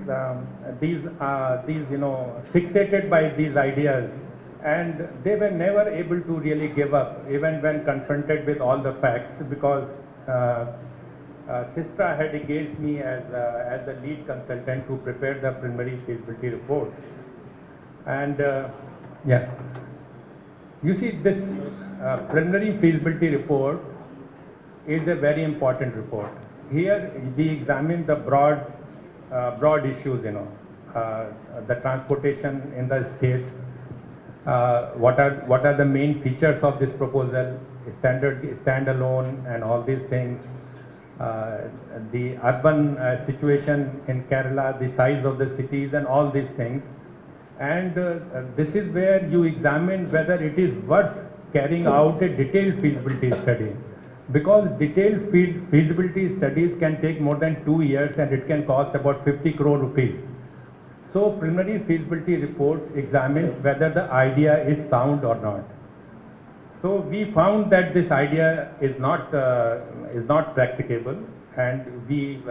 fixated by these ideas, and they were never able to really give up, even when confronted with all the facts, because Sistra had engaged me as the lead consultant to prepare the preliminary feasibility report. And yeah, you see, this preliminary feasibility report is a very important report. Here we examine the broad issues, the transportation in the state, what are the main features of this proposal, standalone and all these things, the urban situation in Kerala, the size of the cities and all these things. And this is where you examine whether it is worth carrying out a detailed feasibility study, because detailed feasibility studies can take more than 2 years and it can cost about 50 crore rupees. So preliminary feasibility report examines whether the idea is sound or not. So we found that this idea is not practicable, and we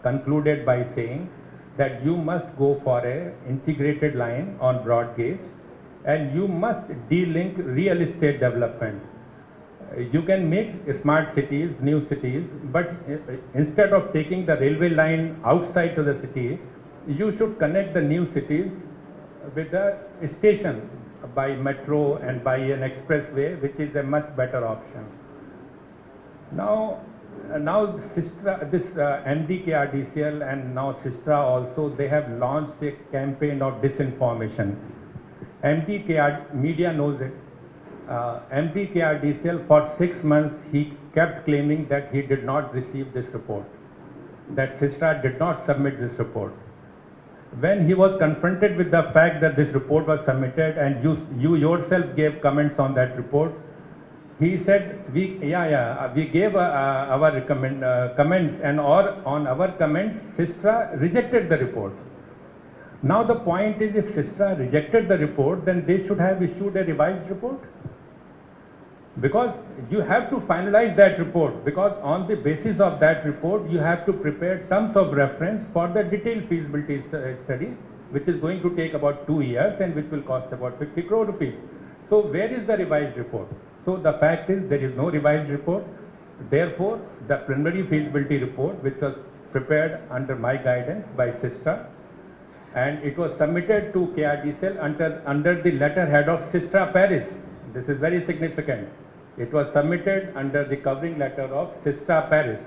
concluded by saying that you must go for a integrated line on broad gauge, and you must de-link real estate development. You can make smart cities, new cities, but instead of taking the railway line outside to the city, you should connect the new cities with the station by metro and by an expressway, which is a much better option. Now Sistra, this MDKRDCL and now Sistra also, they have launched a campaign of disinformation. MDKR, media knows it. MDKRDCL for 6 months he kept claiming that he did not receive this report, that Sistra did not submit this report. When he was confronted with the fact that this report was submitted and you yourself gave comments on that report, he said, we gave our comments, and on our comments, Sistra rejected the report. Now the point is, if Sistra rejected the report, then they should have issued a revised report, because you have to finalize that report, because on the basis of that report you have to prepare terms of reference for the detailed feasibility study, which is going to take about 2 years and which will cost about 50 crore rupees. So where is the revised report? So the fact is, there is no revised report. Therefore, the preliminary feasibility report, which was prepared under my guidance by Sistra, and it was submitted to KRDCL under the letterhead of Sistra Paris. This is very significant. It was submitted under the covering letter of Sistra Paris.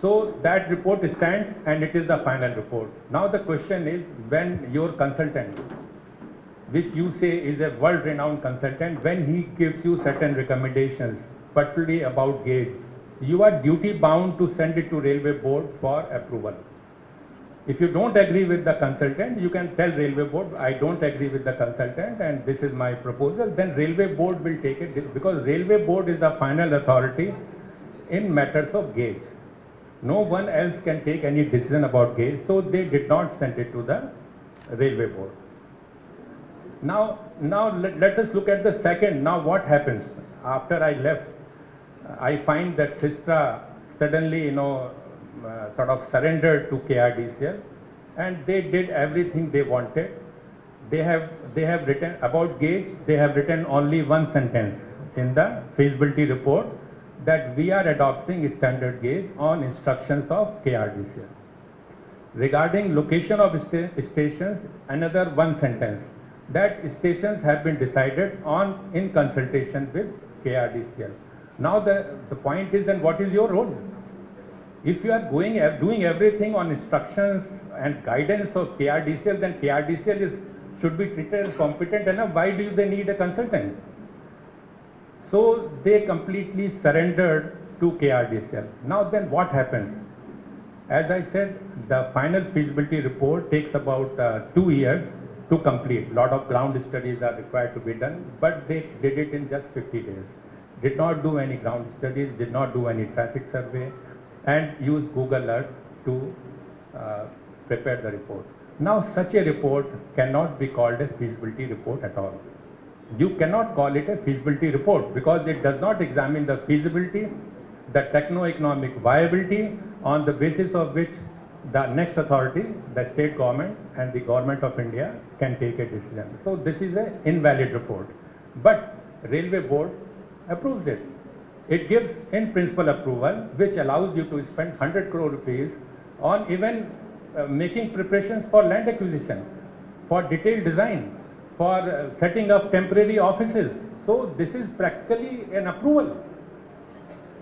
So that report stands, and it is the final report. Now the question is, when your consultant, which you say is a world-renowned consultant, when he gives you certain recommendations, particularly about gauge, you are duty-bound to send it to Railway Board for approval. If you don't agree with the consultant, you can tell Railway Board, I don't agree with the consultant and this is my proposal. Then Railway Board will take it, because Railway Board is the final authority in matters of gauge. No one else can take any decision about gauge, so they did not send it to the Railway Board. Now let us look at the second. Now what happens? After I left, I find that Sistra suddenly, sort of surrendered to KRDCL, and they did everything they wanted. they have written about gauge, they have written only one sentence in the feasibility report, that we are adopting standard gauge on instructions of KRDCL. Regarding location of stations, another one sentence, that stations have been decided on in consultation with KRDCL. Now the point is, then what is your role? If you are doing everything on instructions and guidance of KRDCL, then KRDCL should be treated as competent enough. Why do they need a consultant? So they completely surrendered to KRDCL. Now then what happens? As I said, the final feasibility report takes about 2 years to complete. Lot of ground studies are required to be done, but they did it in just 50 days. Did not do any ground studies, did not do any traffic survey, and used Google Earth to prepare the report. Now such a report cannot be called a feasibility report at all. You cannot call it a feasibility report because it does not examine the feasibility, the techno-economic viability, on the basis of which the next authority, the state government and the government of India, can take a decision. So this is an invalid report. But Railway Board approves it. It gives in principle approval, which allows you to spend 100 crore rupees on even making preparations for land acquisition, for detailed design, for setting up temporary offices. So this is practically an approval.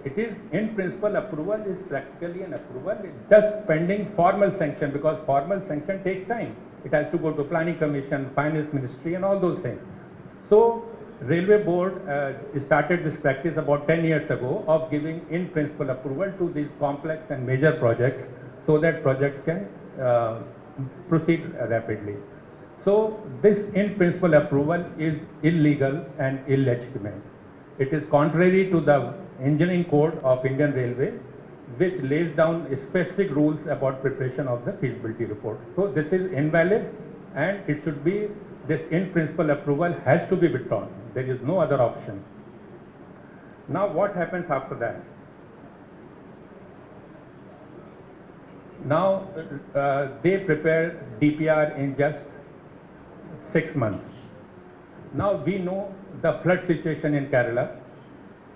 It is in principle approval, is practically an approval. It's just pending formal sanction, because formal sanction takes time. It has to go to Planning Commission, Finance Ministry and all those things. So Railway Board started this practice about 10 years ago of giving in principle approval to these complex and major projects, so that projects can proceed rapidly. So this in principle approval is illegal and illegitimate. It is contrary to the Engineering Code of Indian Railway, which lays down specific rules about preparation of the feasibility report. So this is invalid, and it should be, this in principle approval has to be withdrawn. There is no other option. Now what happens after that? Now they prepare DPR in just 6 months. Now we know the flood situation in Kerala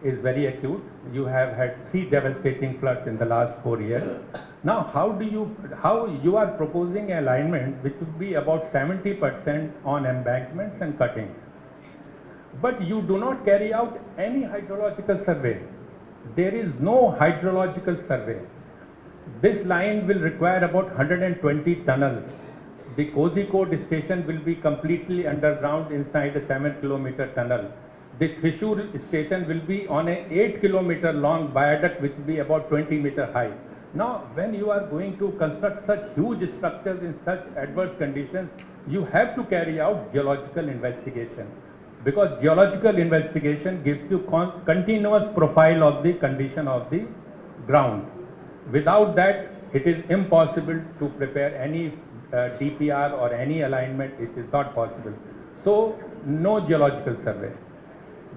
is very acute. You have had 3 devastating floods in the last 4 years. Now how you are proposing an alignment which would be about 70% on embankments and cuttings, but you do not carry out any hydrological survey. There is no hydrological survey. This line will require about 120 tunnels. The Kozhikode station will be completely underground inside a 7-kilometer tunnel. The Thrissur station will be on a 8-kilometer long viaduct which will be about 20 meters high. Now, when you are going to construct such huge structures in such adverse conditions, you have to carry out geological investigation, because geological investigation gives you continuous profile of the condition of the ground. Without that, it is impossible to prepare any DPR or any alignment. It is not possible. So, no geological survey.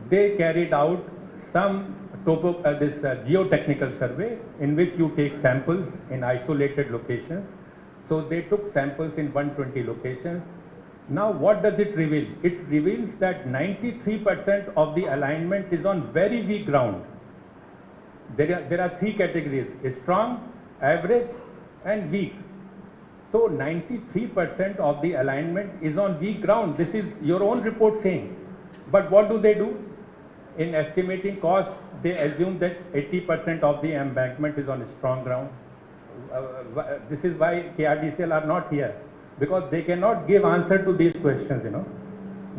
They carried out some geotechnical survey in which you take samples in isolated locations. So they took samples in 120 locations. Now what does it reveal? It reveals that 93% of the alignment is on very weak ground. There are 3 categories: strong, average and weak. So 93% of the alignment is on weak ground. This is your own report saying. But what do? In estimating cost, they assume that 80% of the embankment is on strong ground. This is why KRDCL are not here, because they cannot give answer to these questions,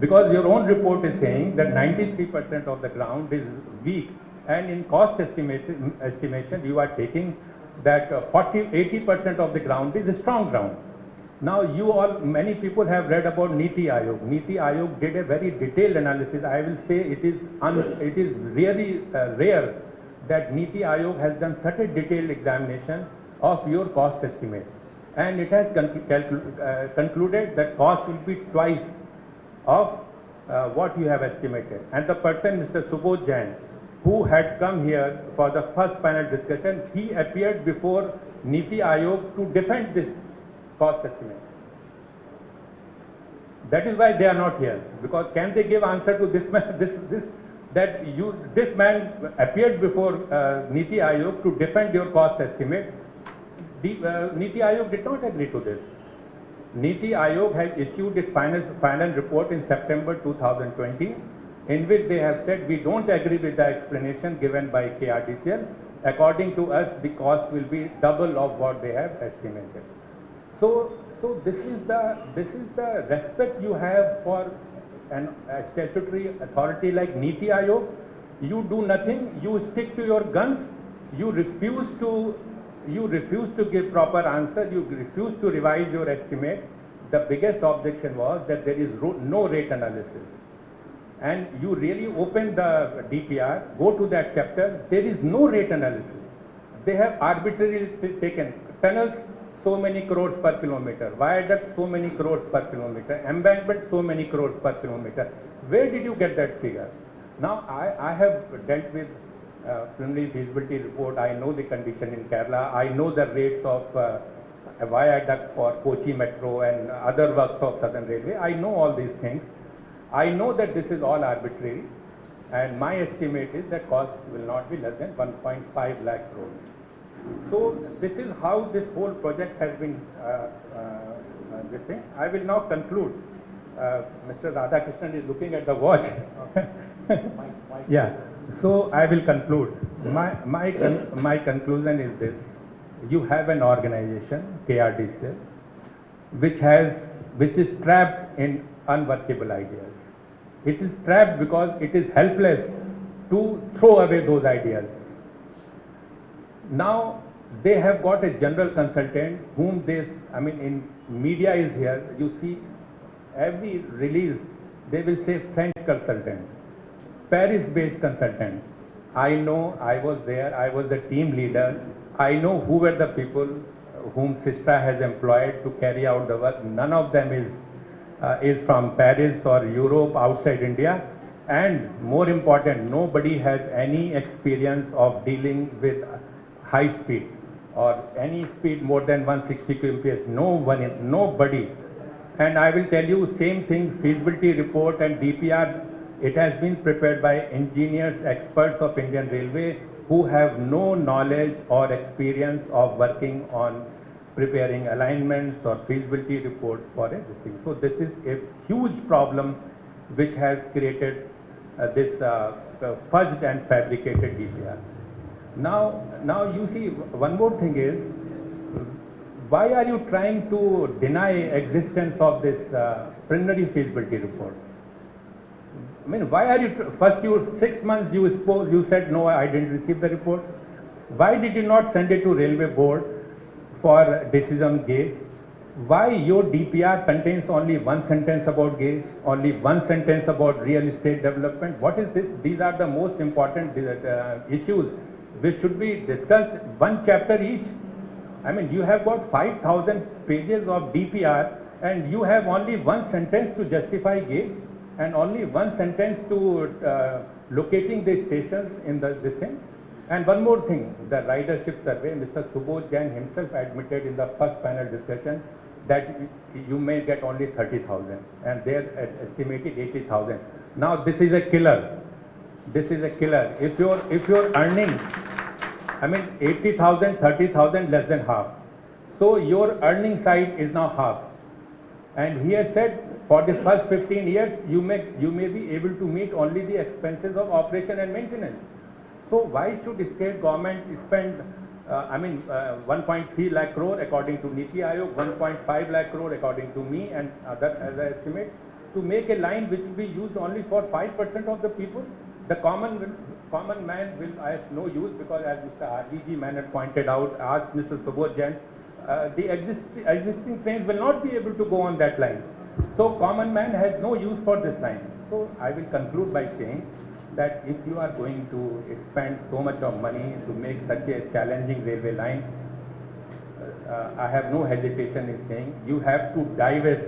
Because your own report is saying that 93% of the ground is weak, and in cost estimation you are taking that 80% of the ground is strong ground. Now many people have read about Niti Aayog. Niti Aayog did a very detailed analysis. I will say it is really rare that Niti Aayog has done such a detailed examination of your cost estimate, and it has concluded that cost will be twice of what you have estimated. And the person, Mr. Subodh Jain, who had come here for the first panel discussion, he appeared before Niti Aayog to defend this cost estimate. That is why they are not here. Because can they give answer to this man? This man appeared before Niti Aayog to defend your cost estimate. Niti Aayog did not agree to this. Niti Aayog has issued its final report in September 2020, in which they have said we don't agree with the explanation given by KRDCL. According to us, the cost will be double of what they have estimated. So this is the respect you have for a statutory authority like Niti Aayog. You do nothing. You stick to your guns. You refuse to give proper answer. You refuse to revise your estimate. The biggest objection was that there is no rate analysis. And you really open the DPR, go to that chapter, there is no rate analysis. They have arbitrarily taken tunnels, so many crores per kilometer, viaduct, so many crores per kilometer, embankment, so many crores per kilometer. Where did you get that figure? Now, I have dealt with preliminary feasibility report. I know the condition in Kerala. I know the rates of a viaduct for Kochi Metro and other works of Southern Railway. I know all these things. I know that this is all arbitrary, and my estimate is that cost will not be less than 1.5 lakh crores. So this is how this whole project has been this thing. I will now conclude. Mr. Radhakrishnan is looking at the watch. Yeah. So I will conclude. My conclusion is this: you have an organization, KRDCL, which is trapped in unworkable ideas. It is trapped because it is helpless to throw away those ideas. Now they have got a general consultant whom in media is here. You see every release they will say French consultant, Paris-based consultant. I know, I was there, I was the team leader. I know who were the people whom Sistra has employed to carry out the work. None of them is from Paris or Europe, outside India. And more important, nobody has any experience of dealing with high speed or any speed more than 160 kmph. Nobody. And I will tell you same thing, feasibility report and DPR, it has been prepared by engineers, experts of Indian Railway who have no knowledge or experience of working on preparing alignments or feasibility reports for everything. So this is a huge problem which has created this fudged and fabricated DPR. Now you see, one more thing is, why are you trying to deny existence of this preliminary feasibility report? I mean, why are you, first 6 months you said, no, I didn't receive the report. Why did you not send it to Railway Board for decision gauge? Why your DPR contains only one sentence about gauge, only one sentence about real estate development? What is this? These are the most important issues which should be discussed one chapter each. I mean, you have got 5,000 pages of DPR and you have only one sentence to justify gauge and only one sentence to locating the stations in this thing. And one more thing, the ridership survey, Mr. Subodh Jain himself admitted in the first panel discussion that you may get only 30,000 and they estimated 80,000. Now this is a killer. This is a killer. If you're earning, 80,000, 30,000, less than half. So your earning side is now half. And he has said for the first 15 years, you may be able to meet only the expenses of operation and maintenance. So why should the state government spend 1.3 lakh crore according to Niti Aayog, 1.5 lakh crore according to me and other as I estimate, to make a line which will be used only for 5% of the people? The common man will have no use, because as Mr. RDG man had pointed out, asked Mr. Subodh Jain, the existing trains will not be able to go on that line. So common man has no use for this line. So I will conclude by saying that if you are going to spend so much of money to make such a challenging railway line, I have no hesitation in saying you have to divest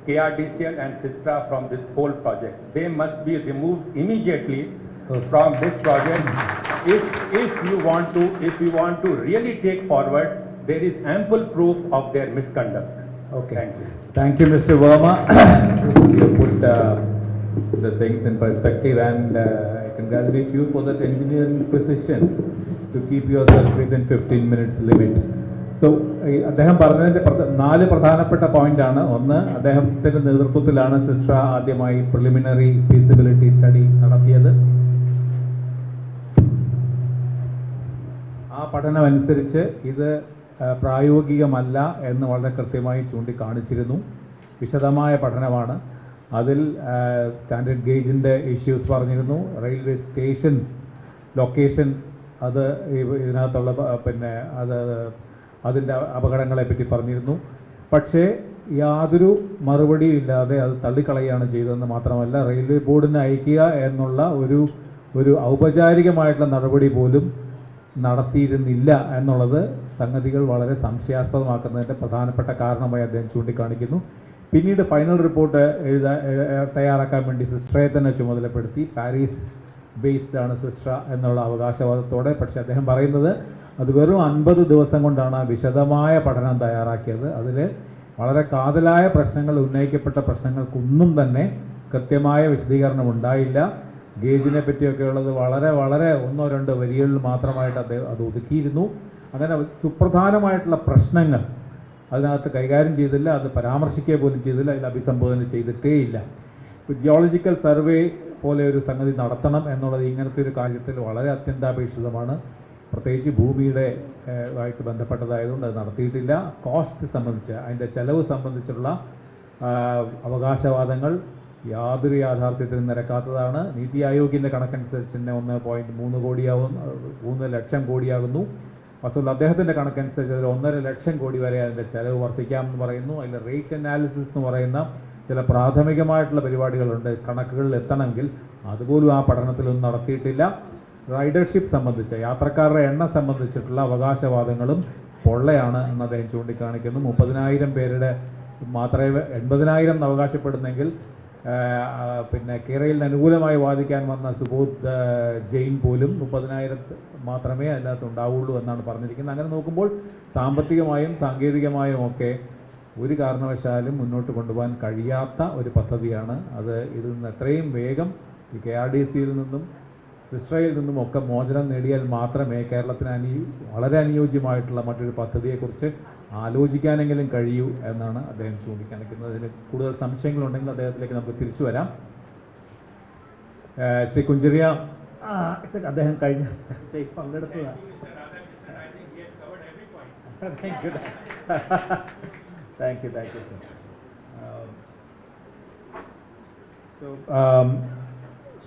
KRDCL and Sistra from this whole project. They must be removed immediately from this project. If you want to really take forward, there is ample proof of their misconduct. Okay. Thank you. Thank you, Mr. Verma. You put the things in perspective, and I congratulate you for that engineering precision to keep yourself within 15 minutes limit. So, അദ്ദേഹം പറഞ്ഞതിൻ്റെ 4 പ്രധാനപ്പെട്ട പോയിന്റാണ്. ഒന്ന്, അദ്ദേഹത്തിൻ്റെ നേതൃത്വത്തിലാണ് സിസ്ട്ര ആദ്യമായി preliminary feasibility study നടത്തിയത്. ആ പഠനമനുസരിച്ച് ഇത് പ്രായോഗികമല്ല എന്ന് വളരെ കൃത്യമായി ചൂണ്ടിക്കാണിച്ചിരുന്നു. വിശദമായ പഠനമാണ്. അതിൽ സ്റ്റാൻഡേർഡ് ഗേജിൻ്റെ ഇഷ്യൂസ് പറഞ്ഞിരുന്നു. റെയിൽവേ സ്റ്റേഷൻസ് ലൊക്കേഷൻ അത് ഇതിനകത്തുള്ള അതിൻ്റെ അപകടങ്ങളെപ്പറ്റി പറഞ്ഞിരുന്നു. പക്ഷേ യാതൊരു മറുപടിയും ഇല്ലാതെ അത് തള്ളിക്കളയുകയാണ് ചെയ്തതെന്ന് മാത്രമല്ല, റെയിൽവേ ബോർഡിന് അയക്കുക എന്നുള്ള ഒരു ഔപചാരികമായിട്ടുള്ള നടപടി പോലും നടത്തിയിരുന്നില്ല എന്നുള്ളത് സംഗതികൾ വളരെ സംശയാസ്പദമാക്കുന്നതിൻ്റെ പ്രധാനപ്പെട്ട കാരണമായി അദ്ദേഹം ചൂണ്ടിക്കാണിക്കുന്നു. പിന്നീട് ഫൈനൽ റിപ്പോർട്ട് തയ്യാറാക്കാൻ വേണ്ടി സിസ്ട്രയെ തന്നെ ചുമതലപ്പെടുത്തി. പാരീസ് ബേസ്ഡ് ആണ് സിസ്ട്ര എന്നുള്ള അവകാശവാദത്തോടെ. പക്ഷേ അദ്ദേഹം പറയുന്നത് അത് വെറും 50 ദിവസം കൊണ്ടാണ് വിശദമായ പഠനം തയ്യാറാക്കിയത്. അതിൽ വളരെ കാതലായ പ്രശ്നങ്ങൾ, ഉന്നയിക്കപ്പെട്ട പ്രശ്നങ്ങൾക്കൊന്നും തന്നെ കൃത്യമായ വിശദീകരണം ഉണ്ടായില്ല. ഗേജിനെ പറ്റിയൊക്കെയുള്ളത് വളരെ വളരെ 1-2 വരികളിൽ മാത്രമായിട്ട് അദ്ദേഹം അത് ഒതുക്കിയിരുന്നു. അങ്ങനെ സുപ്രധാനമായിട്ടുള്ള പ്രശ്നങ്ങൾ അതിനകത്ത് കൈകാര്യം ചെയ്തില്ല, അത് പരാമർശിക്കുക പോലും ചെയ്തില്ല, അതിൽ അഭിസംബോധന ചെയ്തിട്ടേയില്ല. ജിയോളജിക്കൽ സർവേ പോലെ ഒരു സംഗതി നടത്തണം എന്നുള്ളത് ഇങ്ങനത്തെ ഒരു കാര്യത്തിൽ വളരെ അത്യന്താപേക്ഷിതമാണ്. പ്രത്യേകിച്ച് ഭൂമിയുടെ ആയിട്ട് ബന്ധപ്പെട്ടതായതുകൊണ്ട് അത് നടത്തിയിട്ടില്ല. കോസ്റ്റ് സംബന്ധിച്ച്, അതിൻ്റെ ചെലവ് സംബന്ധിച്ചുള്ള അവകാശവാദങ്ങൾ യാതൊരു യാഥാർത്ഥ്യത്തിനും നിരക്കാത്തതാണ്. നീതി ആയോഗിൻ്റെ കണക്കനുസരിച്ച് തന്നെ 1.3 കോടിയാവും, 3 ലക്ഷം കോടിയാകുന്നു. വസ്തുത അദ്ദേഹത്തിൻ്റെ കണക്കനുസരിച്ച് അതിൽ 1.5 ലക്ഷം കോടി വരെ അതിൻ്റെ ചെലവ് വർദ്ധിക്കാമെന്ന് പറയുന്നു. അതിൽ റേറ്റ് അനാലിസിസ് എന്ന് പറയുന്ന ചില പ്രാഥമികമായിട്ടുള്ള പരിപാടികളുണ്ട് കണക്കുകളിൽ എത്തണമെങ്കിൽ, അതുപോലും ആ പഠനത്തിലൊന്നും നടത്തിയിട്ടില്ല. റൈഡർഷിപ്പ് സംബന്ധിച്ച്, യാത്രക്കാരുടെ എണ്ണം സംബന്ധിച്ചിട്ടുള്ള അവകാശവാദങ്ങളും പൊള്ളയാണ് എന്ന് അദ്ദേഹം ചൂണ്ടിക്കാണിക്കുന്നു. 30,000 പേരുടെ മാത്രമേ 80,000 അവകാശപ്പെടുന്നെങ്കിൽ കേരളയിൽ അനുകൂലമായി വാദിക്കാൻ വന്ന സുബോധ് ജെയിൻ പോലും 30,000 മാത്രമേ അതിനകത്ത് ഉണ്ടാവുള്ളൂ എന്നാണ് പറഞ്ഞിരിക്കുന്നത്. അങ്ങനെ നോക്കുമ്പോൾ സാമ്പത്തികമായും സാങ്കേതികമായും ഒക്കെ ഒരു കാരണവശാലും മുന്നോട്ട് കൊണ്ടുപോകാൻ കഴിയാത്ത ഒരു പദ്ധതിയാണ് അത്. ഇതിൽ നിന്ന് എത്രയും വേഗം ഈ KRDCയിൽ നിന്നും സിസ്ട്രയിൽ നിന്നും ഒക്കെ മോചനം നേടിയാൽ മാത്രമേ കേരളത്തിന് വളരെ അനുയോജ്യമായിട്ടുള്ള മറ്റൊരു പദ്ധതിയെക്കുറിച്ച് ആലോചിക്കാനെങ്കിലും കഴിയൂ എന്നാണ് അദ്ദേഹം ചൂണ്ടിക്കാണിക്കുന്നത്. ഇതിന് കൂടുതൽ സംശയങ്ങളുണ്ടെങ്കിൽ അദ്ദേഹത്തിലേക്ക് നമുക്ക് തിരിച്ചു വരാം. ശ്രീ കുഞ്ചറിയ അദ്ദേഹം കഴിഞ്ഞ ചർച്ചയിൽ പങ്കെടുത്തതാണ്. Thank you sir.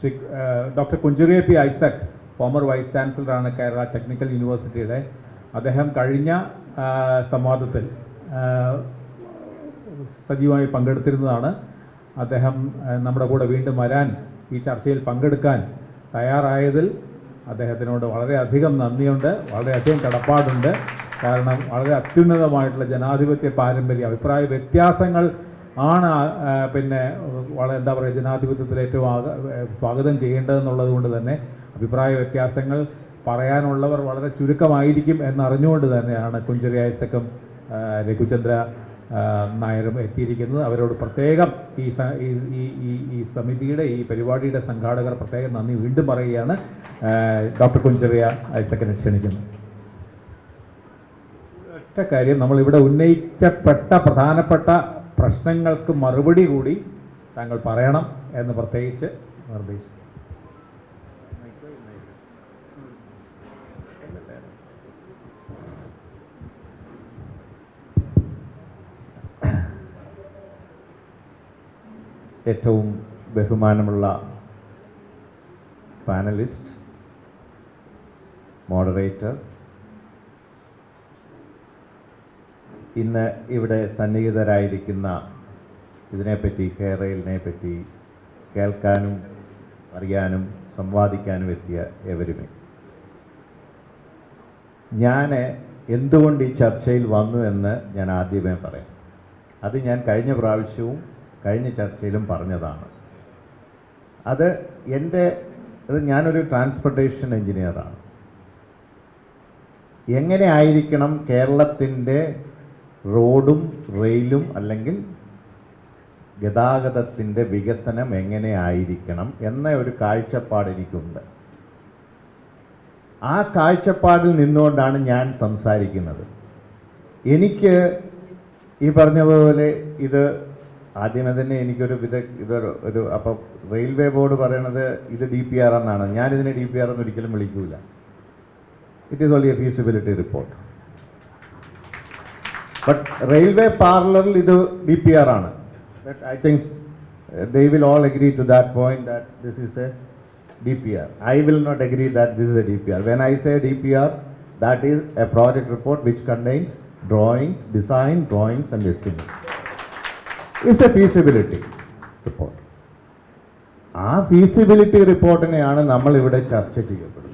Shri doctor Kunjaria P Isaac, former vice ചാൻസലറാണ് കേരള ടെക്നിക്കൽ യൂണിവേഴ്സിറ്റിയുടെ. അദ്ദേഹം കഴിഞ്ഞ സംവാദത്തിൽ സജീവമായി പങ്കെടുത്തിരുന്നതാണ്. അദ്ദേഹം നമ്മുടെ കൂടെ വീണ്ടും വരാൻ, ഈ ചർച്ചയിൽ പങ്കെടുക്കാൻ തയ്യാറായതിൽ അദ്ദേഹത്തിനോട് വളരെയധികം നന്ദിയുണ്ട്, വളരെയധികം കടപ്പാടുണ്ട്. കാരണം വളരെ അത്യുന്നതമായിട്ടുള്ള ജനാധിപത്യ പാരമ്പര്യം, അഭിപ്രായ വ്യത്യാസങ്ങൾ ആണ് എന്താ പറയുക, ജനാധിപത്യത്തിൽ ഏറ്റവും സ്വാഗതം ചെയ്യേണ്ടതെന്നുള്ളത് കൊണ്ട് തന്നെ അഭിപ്രായ വ്യത്യാസങ്ങൾ പറയാനുള്ളവർ വളരെ ചുരുക്കമായിരിക്കും എന്നറിഞ്ഞുകൊണ്ട് തന്നെയാണ് കുഞ്ചറി ഐസക്കും രഘുചന്ദ്ര നായരും എത്തിയിരിക്കുന്നത്. അവരോട് പ്രത്യേകം ഈ സമിതിയുടെ, ഈ പരിപാടിയുടെ സംഘാടകർ പ്രത്യേകം നന്ദി വീണ്ടും പറയുകയാണ്. ഡോക്ടർ കുഞ്ചറിയ ഐസക്കിനെ ക്ഷണിക്കുന്നു. ഒറ്റ കാര്യം, നമ്മളിവിടെ ഉന്നയിക്കപ്പെട്ട പ്രധാനപ്പെട്ട പ്രശ്നങ്ങൾക്ക് മറുപടി കൂടി താങ്കൾ പറയണം എന്ന് പ്രത്യേകിച്ച് നിർദ്ദേശിച്ചു. ഏറ്റവും ബഹുമാനമുള്ള പാനലിസ്റ്റ്, മോഡറേറ്റർ, ഇന്ന് ഇവിടെ സന്നിഹിതരായിരിക്കുന്ന ഇതിനെപ്പറ്റി, കേരളിനെ പറ്റി കേൾക്കാനും അറിയാനും സംവാദിക്കാനും എത്തിയ ഏവരുമേ, ഞാൻ എന്തുകൊണ്ട് ഈ ചർച്ചയിൽ വന്നു എന്ന് ഞാൻ ആദ്യമേ പറയാം. അത് ഞാൻ കഴിഞ്ഞ പ്രാവശ്യവും കഴിഞ്ഞ ചർച്ചയിലും പറഞ്ഞതാണ്. അത് ഞാനൊരു ട്രാൻസ്പോർട്ടേഷൻ എഞ്ചിനീയറാണ്. എങ്ങനെ ആയിരിക്കണം കേരളത്തിൻ്റെ റോഡും റെയിലും അല്ലെങ്കിൽ ഗതാഗതത്തിൻ്റെ വികസനം എങ്ങനെ ആയിരിക്കണം എന്ന ഒരു കാഴ്ചപ്പാട് എനിക്കുണ്ട്. ആ കാഴ്ചപ്പാടിൽ നിന്നുകൊണ്ടാണ് ഞാൻ സംസാരിക്കുന്നത്. എനിക്ക് ഈ പറഞ്ഞ പോലെ ഇത് ആദ്യമേ തന്നെ എനിക്കൊരു ഇതൊരു അപ്പോൾ റെയിൽവേ ബോർഡ് പറയണത് ഇത് DPR എന്നാണ്. ഞാനിതിനെ DPR എന്ന് ഒരിക്കലും വിളിക്കൂല. It is only a feasibility report. But railway പാർലറിൽ ഇത് DPR ആണ്. I think they will all agree to that point that this is a DPR. I will not agree that this is a DPR. When I say DPR, that is a project report which contains drawings, design, drawings and estimates. It's a feasibility report. ആ feasibility റിപ്പോർട്ടിനെയാണ് നമ്മൾ ഇവിടെ ചർച്ച ചെയ്യപ്പെടുന്നത്.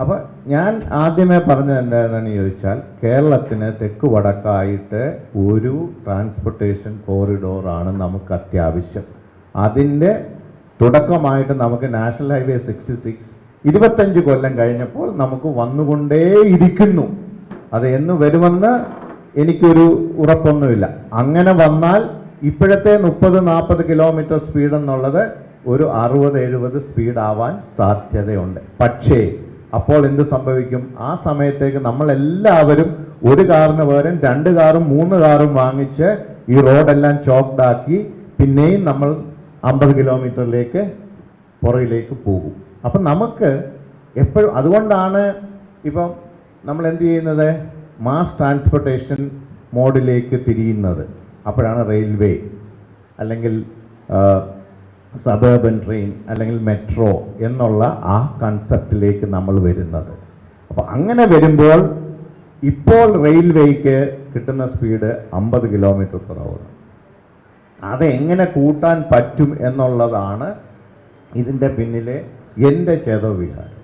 അപ്പോൾ ഞാൻ ആദ്യമേ പറഞ്ഞത് എന്താണെന്ന് ചോദിച്ചാൽ, കേരളത്തിന് തെക്ക് വടക്കായിട്ട് ഒരു ട്രാൻസ്പോർട്ടേഷൻ കോറിഡോറാണ് നമുക്ക് അത്യാവശ്യം. അതിൻ്റെ തുടക്കമായിട്ട് നമുക്ക് നാഷണൽ ഹൈവേ 66 25 കൊല്ലം കഴിഞ്ഞപ്പോൾ നമുക്ക് വന്നുകൊണ്ടേയിരിക്കുന്നു. അത് എന്ന് വരുമെന്ന് എനിക്കൊരു ഉറപ്പൊന്നുമില്ല. അങ്ങനെ വന്നാൽ ഇപ്പോഴത്തെ 30-40 കിലോമീറ്റർ സ്പീഡ് എന്നുള്ളത് ഒരു 60-70 സ്പീഡ് ആവാൻ സാധ്യതയുണ്ട്. പക്ഷേ അപ്പോൾ എന്ത് സംഭവിക്കും? ആ സമയത്തേക്ക് നമ്മളെല്ലാവരും ഒരു കാറിന് പകരം 2 കാറും 3 കാറും വാങ്ങിച്ച് ഈ റോഡെല്ലാം ചോക്ഡാക്കി പിന്നെയും നമ്മൾ 50 കിലോമീറ്ററിലേക്ക് പുറകിലേക്ക് പോകും. അപ്പം നമുക്ക് എപ്പോഴും അതുകൊണ്ടാണ് ഇപ്പം നമ്മൾ എന്ത് ചെയ്യുന്നത്, മാസ് ട്രാൻസ്പോർട്ടേഷൻ മോഡിലേക്ക് തിരിയുന്നത്. അപ്പോഴാണ് റെയിൽവേ അല്ലെങ്കിൽ സബർബൻ ട്രെയിൻ അല്ലെങ്കിൽ മെട്രോ എന്നുള്ള ആ കൺസെപ്റ്റിലേക്ക് നമ്മൾ വരുന്നത്. അപ്പോൾ അങ്ങനെ വരുമ്പോൾ ഇപ്പോൾ റെയിൽവേക്ക് കിട്ടുന്ന സ്പീഡ് 50 കിലോമീറ്റർ പെർ അവർ. അതെങ്ങനെ കൂട്ടാൻ പറ്റും എന്നുള്ളതാണ് ഇതിൻ്റെ പിന്നിലെ എൻ്റെ ചേതോവികാരം.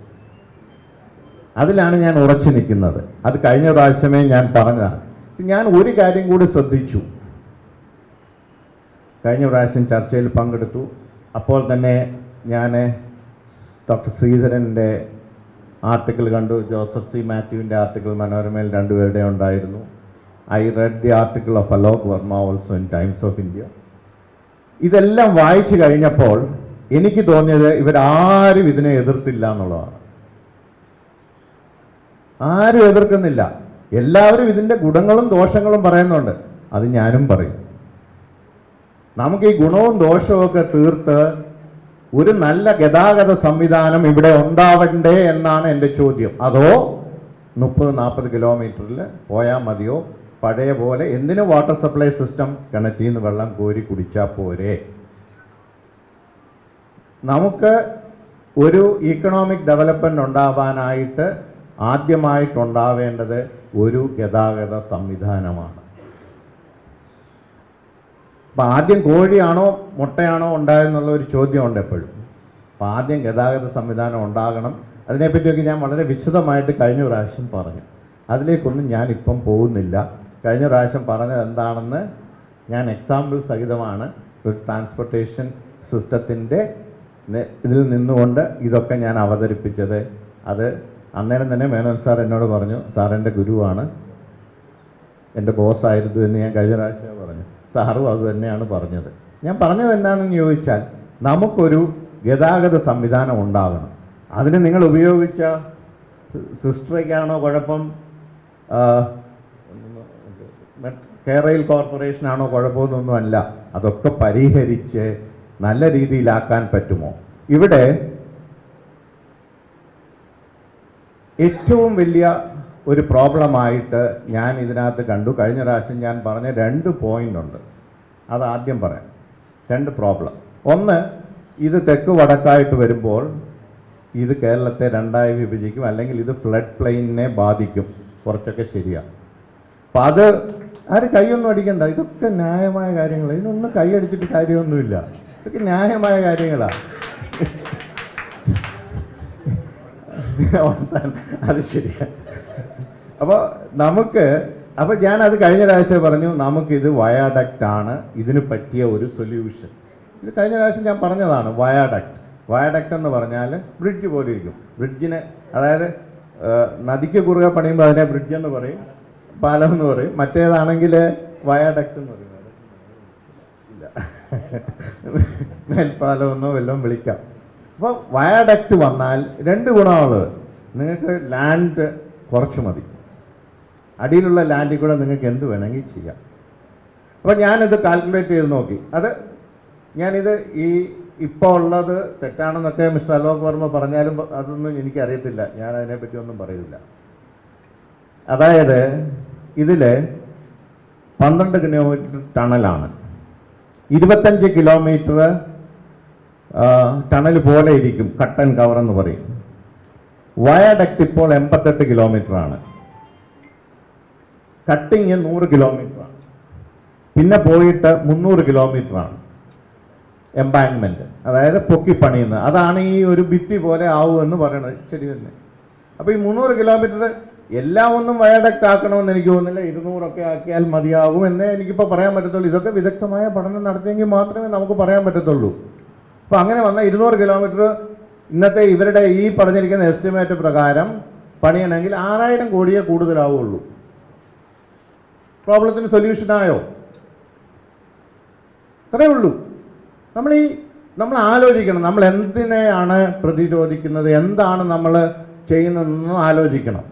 അതിലാണ് ഞാൻ ഉറച്ചു നിൽക്കുന്നത്. അത് കഴിഞ്ഞ പ്രാവശ്യമേ ഞാൻ പറഞ്ഞതാണ്. ഞാൻ ഒരു കാര്യം കൂടി ശ്രദ്ധിച്ചു. കഴിഞ്ഞ പ്രാവശ്യം ചർച്ചയിൽ പങ്കെടുത്തു. അപ്പോൾ തന്നെ ഞാൻ ഡോക്ടർ ശ്രീധരൻ്റെ ആർട്ടിക്കിൾ കണ്ടു, ജോസഫ് സി മാത്യുവിൻ്റെ ആർട്ടിക്കിൾ മനോരമയിൽ 2 പേരുടെ ഉണ്ടായിരുന്നു. I read the article of Alok Varma also in times of India. ഇതെല്ലാം വായിച്ചു കഴിഞ്ഞപ്പോൾ എനിക്ക് തോന്നിയത് ഇവരാരും ഇതിനെ എതിർത്തില്ല എന്നുള്ളതാണ്. ആരും എതിർക്കുന്നില്ല. എല്ലാവരും ഇതിൻ്റെ ഗുണങ്ങളും ദോഷങ്ങളും പറയുന്നുണ്ട്. അത് ഞാനും പറയും. നമുക്ക് ഈ ഗുണവും ദോഷവും ഒക്കെ തീർത്ത് ഒരു നല്ല ഗതാഗത സംവിധാനം ഇവിടെ ഉണ്ടാവണ്ടേ എന്നാണ് എൻ്റെ ചോദ്യം. അതോ 30-40 കിലോമീറ്ററിൽ പോയാൽ മതിയോ? പഴയ പോലെ എന്തിനു വാട്ടർ സപ്ലൈ സിസ്റ്റം കിണറ്റിൽ നിന്ന് വെള്ളം കോരി കുടിച്ചാൽ പോരെ? നമുക്ക് ഒരു ഇക്കണോമിക് ഡെവലപ്മെന്റ് ഉണ്ടാവാനായിട്ട് ആദ്യമായിട്ടുണ്ടാവേണ്ടത് ഒരു ഗതാഗത സംവിധാനമാണ്. അപ്പം ആദ്യം കോഴിയാണോ മുട്ടയാണോ ഉണ്ടായെന്നുള്ള ഒരു ചോദ്യമുണ്ട് എപ്പോഴും. അപ്പം ആദ്യം ഗതാഗത സംവിധാനം ഉണ്ടാകണം. അതിനെപ്പറ്റിയൊക്കെ ഞാൻ വളരെ വിശദമായിട്ട് കഴിഞ്ഞ പ്രാവശ്യം പറഞ്ഞു. അതിലേക്കൊന്നും ഞാനിപ്പം പോകുന്നില്ല. കഴിഞ്ഞ പ്രാവശ്യം പറഞ്ഞത് എന്താണെന്ന് ഞാൻ എക്സാമ്പിൾ സഹിതമാണ് ഒരു ട്രാൻസ്പോർട്ടേഷൻ സിസ്റ്റത്തിൻ്റെ ഇതിൽ നിന്നുകൊണ്ട് ഇതൊക്കെ ഞാൻ അവതരിപ്പിച്ചത്. അത് അന്നേരം തന്നെ മേനോൻ സാർ എന്നോട് പറഞ്ഞു, സാർ എൻ്റെ ഗുരുവാണ്, എൻ്റെ ബോസായിരുന്നു എന്ന് ഞാൻ കഴിഞ്ഞ പ്രാവശ്യം പറഞ്ഞു. സാറും അത് തന്നെയാണ് പറഞ്ഞത്. ഞാൻ പറഞ്ഞത് എന്താണെന്ന് ചോദിച്ചാൽ, നമുക്കൊരു ഗതാഗത സംവിധാനം ഉണ്ടാകണം. അതിന് നിങ്ങൾ ഉപയോഗിച്ച സിസ്റ്ററേക്കാണോ കുഴപ്പം, കേരള കോർപ്പറേഷനാണോ കുഴപ്പമൊന്നുമല്ല. അതൊക്കെ പരിഹരിച്ച് നല്ല രീതിയിലാക്കാൻ പറ്റുമോ? ഇവിടെ ഏറ്റവും വലിയ ഒരു പ്രോബ്ലമായിട്ട് ഞാൻ ഇതിനകത്ത് കണ്ടു. കഴിഞ്ഞ പ്രാവശ്യം ഞാൻ പറഞ്ഞ 2 പോയിന്റ് ഉണ്ട്. അത് ആദ്യം പറയാം. 2 പ്രോബ്ലം. ഒന്ന്, ഇത് തെക്ക് വടക്കായിട്ട് വരുമ്പോൾ ഇത് കേരളത്തെ 2ആയി വിഭജിക്കും, അല്ലെങ്കിൽ ഇത് ഫ്ലഡ് പ്ലെയിനിനെ ബാധിക്കും. കുറച്ചൊക്കെ ശരിയാണ്. അപ്പം അത് ആരും കൈയൊന്നും അടിക്കണ്ട. ഇതൊക്കെ ന്യായമായ കാര്യങ്ങളാണ്. ഇതിനൊന്നും കൈയടിച്ചിട്ട് കാര്യമൊന്നുമില്ല. ഇതൊക്കെ ന്യായമായ കാര്യങ്ങളാണ്. അത് ശരിയാണ്. അപ്പോൾ ഞാനത് കഴിഞ്ഞ പ്രാവശ്യം പറഞ്ഞു, നമുക്കിത് വയാഡക്റ്റ് ആണ് ഇതിന് പറ്റിയ ഒരു സൊല്യൂഷൻ. ഇത് കഴിഞ്ഞ പ്രാവശ്യം ഞാൻ പറഞ്ഞതാണ്. വയാഡക്റ്റ് എന്ന് പറഞ്ഞാൽ ബ്രിഡ്ജ് പോലെ ഇരിക്കും. ബ്രിഡ്ജിന്, അതായത് നദിക്ക് കുറുകെ പണിയുമ്പോൾ അതിനെ ബ്രിഡ്ജ് എന്ന് പറയും, പാലം എന്ന് പറയും. മറ്റേതാണെങ്കിൽ വയാഡക്റ്റ് എന്ന് പറയും. ഇല്ല, മേൽപ്പാലം എന്നോ വല്ലതും വിളിക്കാം. അപ്പോൾ വയാഡക്റ്റ് വന്നാൽ 2 ഗുണമുള്ളത്. നിങ്ങൾക്ക് ലാൻഡ് കുറച്ച് മതി, അടിയിലുള്ള ലാൻഡിൽ കൂടെ നിങ്ങൾക്ക് എന്ത് വേണമെങ്കിൽ ചെയ്യാം. അപ്പോൾ ഞാനിത് കാൽക്കുലേറ്റ് ചെയ്ത് നോക്കി. ഞാനിത് ഇപ്പോൾ ഉള്ളത് തെറ്റാണെന്നൊക്കെ മിസ്റ്റർ അലോക് വർമ്മ പറഞ്ഞാലും അതൊന്നും എനിക്കറിയത്തില്ല, ഞാൻ അതിനെപ്പറ്റി ഒന്നും പറയുന്നില്ല. അതായത് ഇതിൽ 12 കിലോമീറ്റർ ടണലാണ്, 25 കിലോമീറ്റർ ടണൽ പോലെ ഇരിക്കും, കട്ട് ആൻഡ് കവർ എന്ന് പറയും. വയാഡക്റ്റ് ഇപ്പോൾ 88 കിലോമീറ്ററാണ്, കട്ടിങ് 100 കിലോമീറ്ററാണ്, പിന്നെ പോയിട്ട് 300 കിലോമീറ്ററാണ് എംബാങ്ക്മെന്റ്, അതായത് പൊക്കി പണിയുന്നത്. അതാണ് ഈ ഒരു ഭിത്തി പോലെ ആവുമെന്ന് പറയണത്. ശരി തന്നെ. അപ്പോൾ ഈ 300 കിലോമീറ്റർ എല്ലാം ഒന്നും വയാഡക്റ്റ് ആക്കണമെന്ന് എനിക്ക് തോന്നുന്നില്ല. 200 ആക്കിയാൽ മതിയാകും എന്നേ എനിക്കിപ്പോൾ പറയാൻ പറ്റത്തുള്ളൂ. ഇതൊക്കെ വിദഗ്ധമായ പഠനം നടത്തിയെങ്കിൽ മാത്രമേ നമുക്ക് പറയാൻ പറ്റത്തുള്ളൂ. അപ്പോൾ അങ്ങനെ വന്നാൽ 200 കിലോമീറ്റർ ഇന്നത്തെ ഇവരുടെ ഈ പറഞ്ഞിരിക്കുന്ന എസ്റ്റിമേറ്റ് പ്രകാരം പണിയണമെങ്കിൽ 6000 കോടിയേ കൂടുതലാവുള്ളൂ. പ്രോബ്ലത്തിന് സൊല്യൂഷനായോ? അത്രേ ഉള്ളൂ. നമ്മൾ ആലോചിക്കണം, നമ്മൾ എന്തിനെയാണ് പ്രതിരോധിക്കുന്നത്, എന്താണ് നമ്മൾ ചെയ്യുന്നതെന്ന് ആലോചിക്കണം.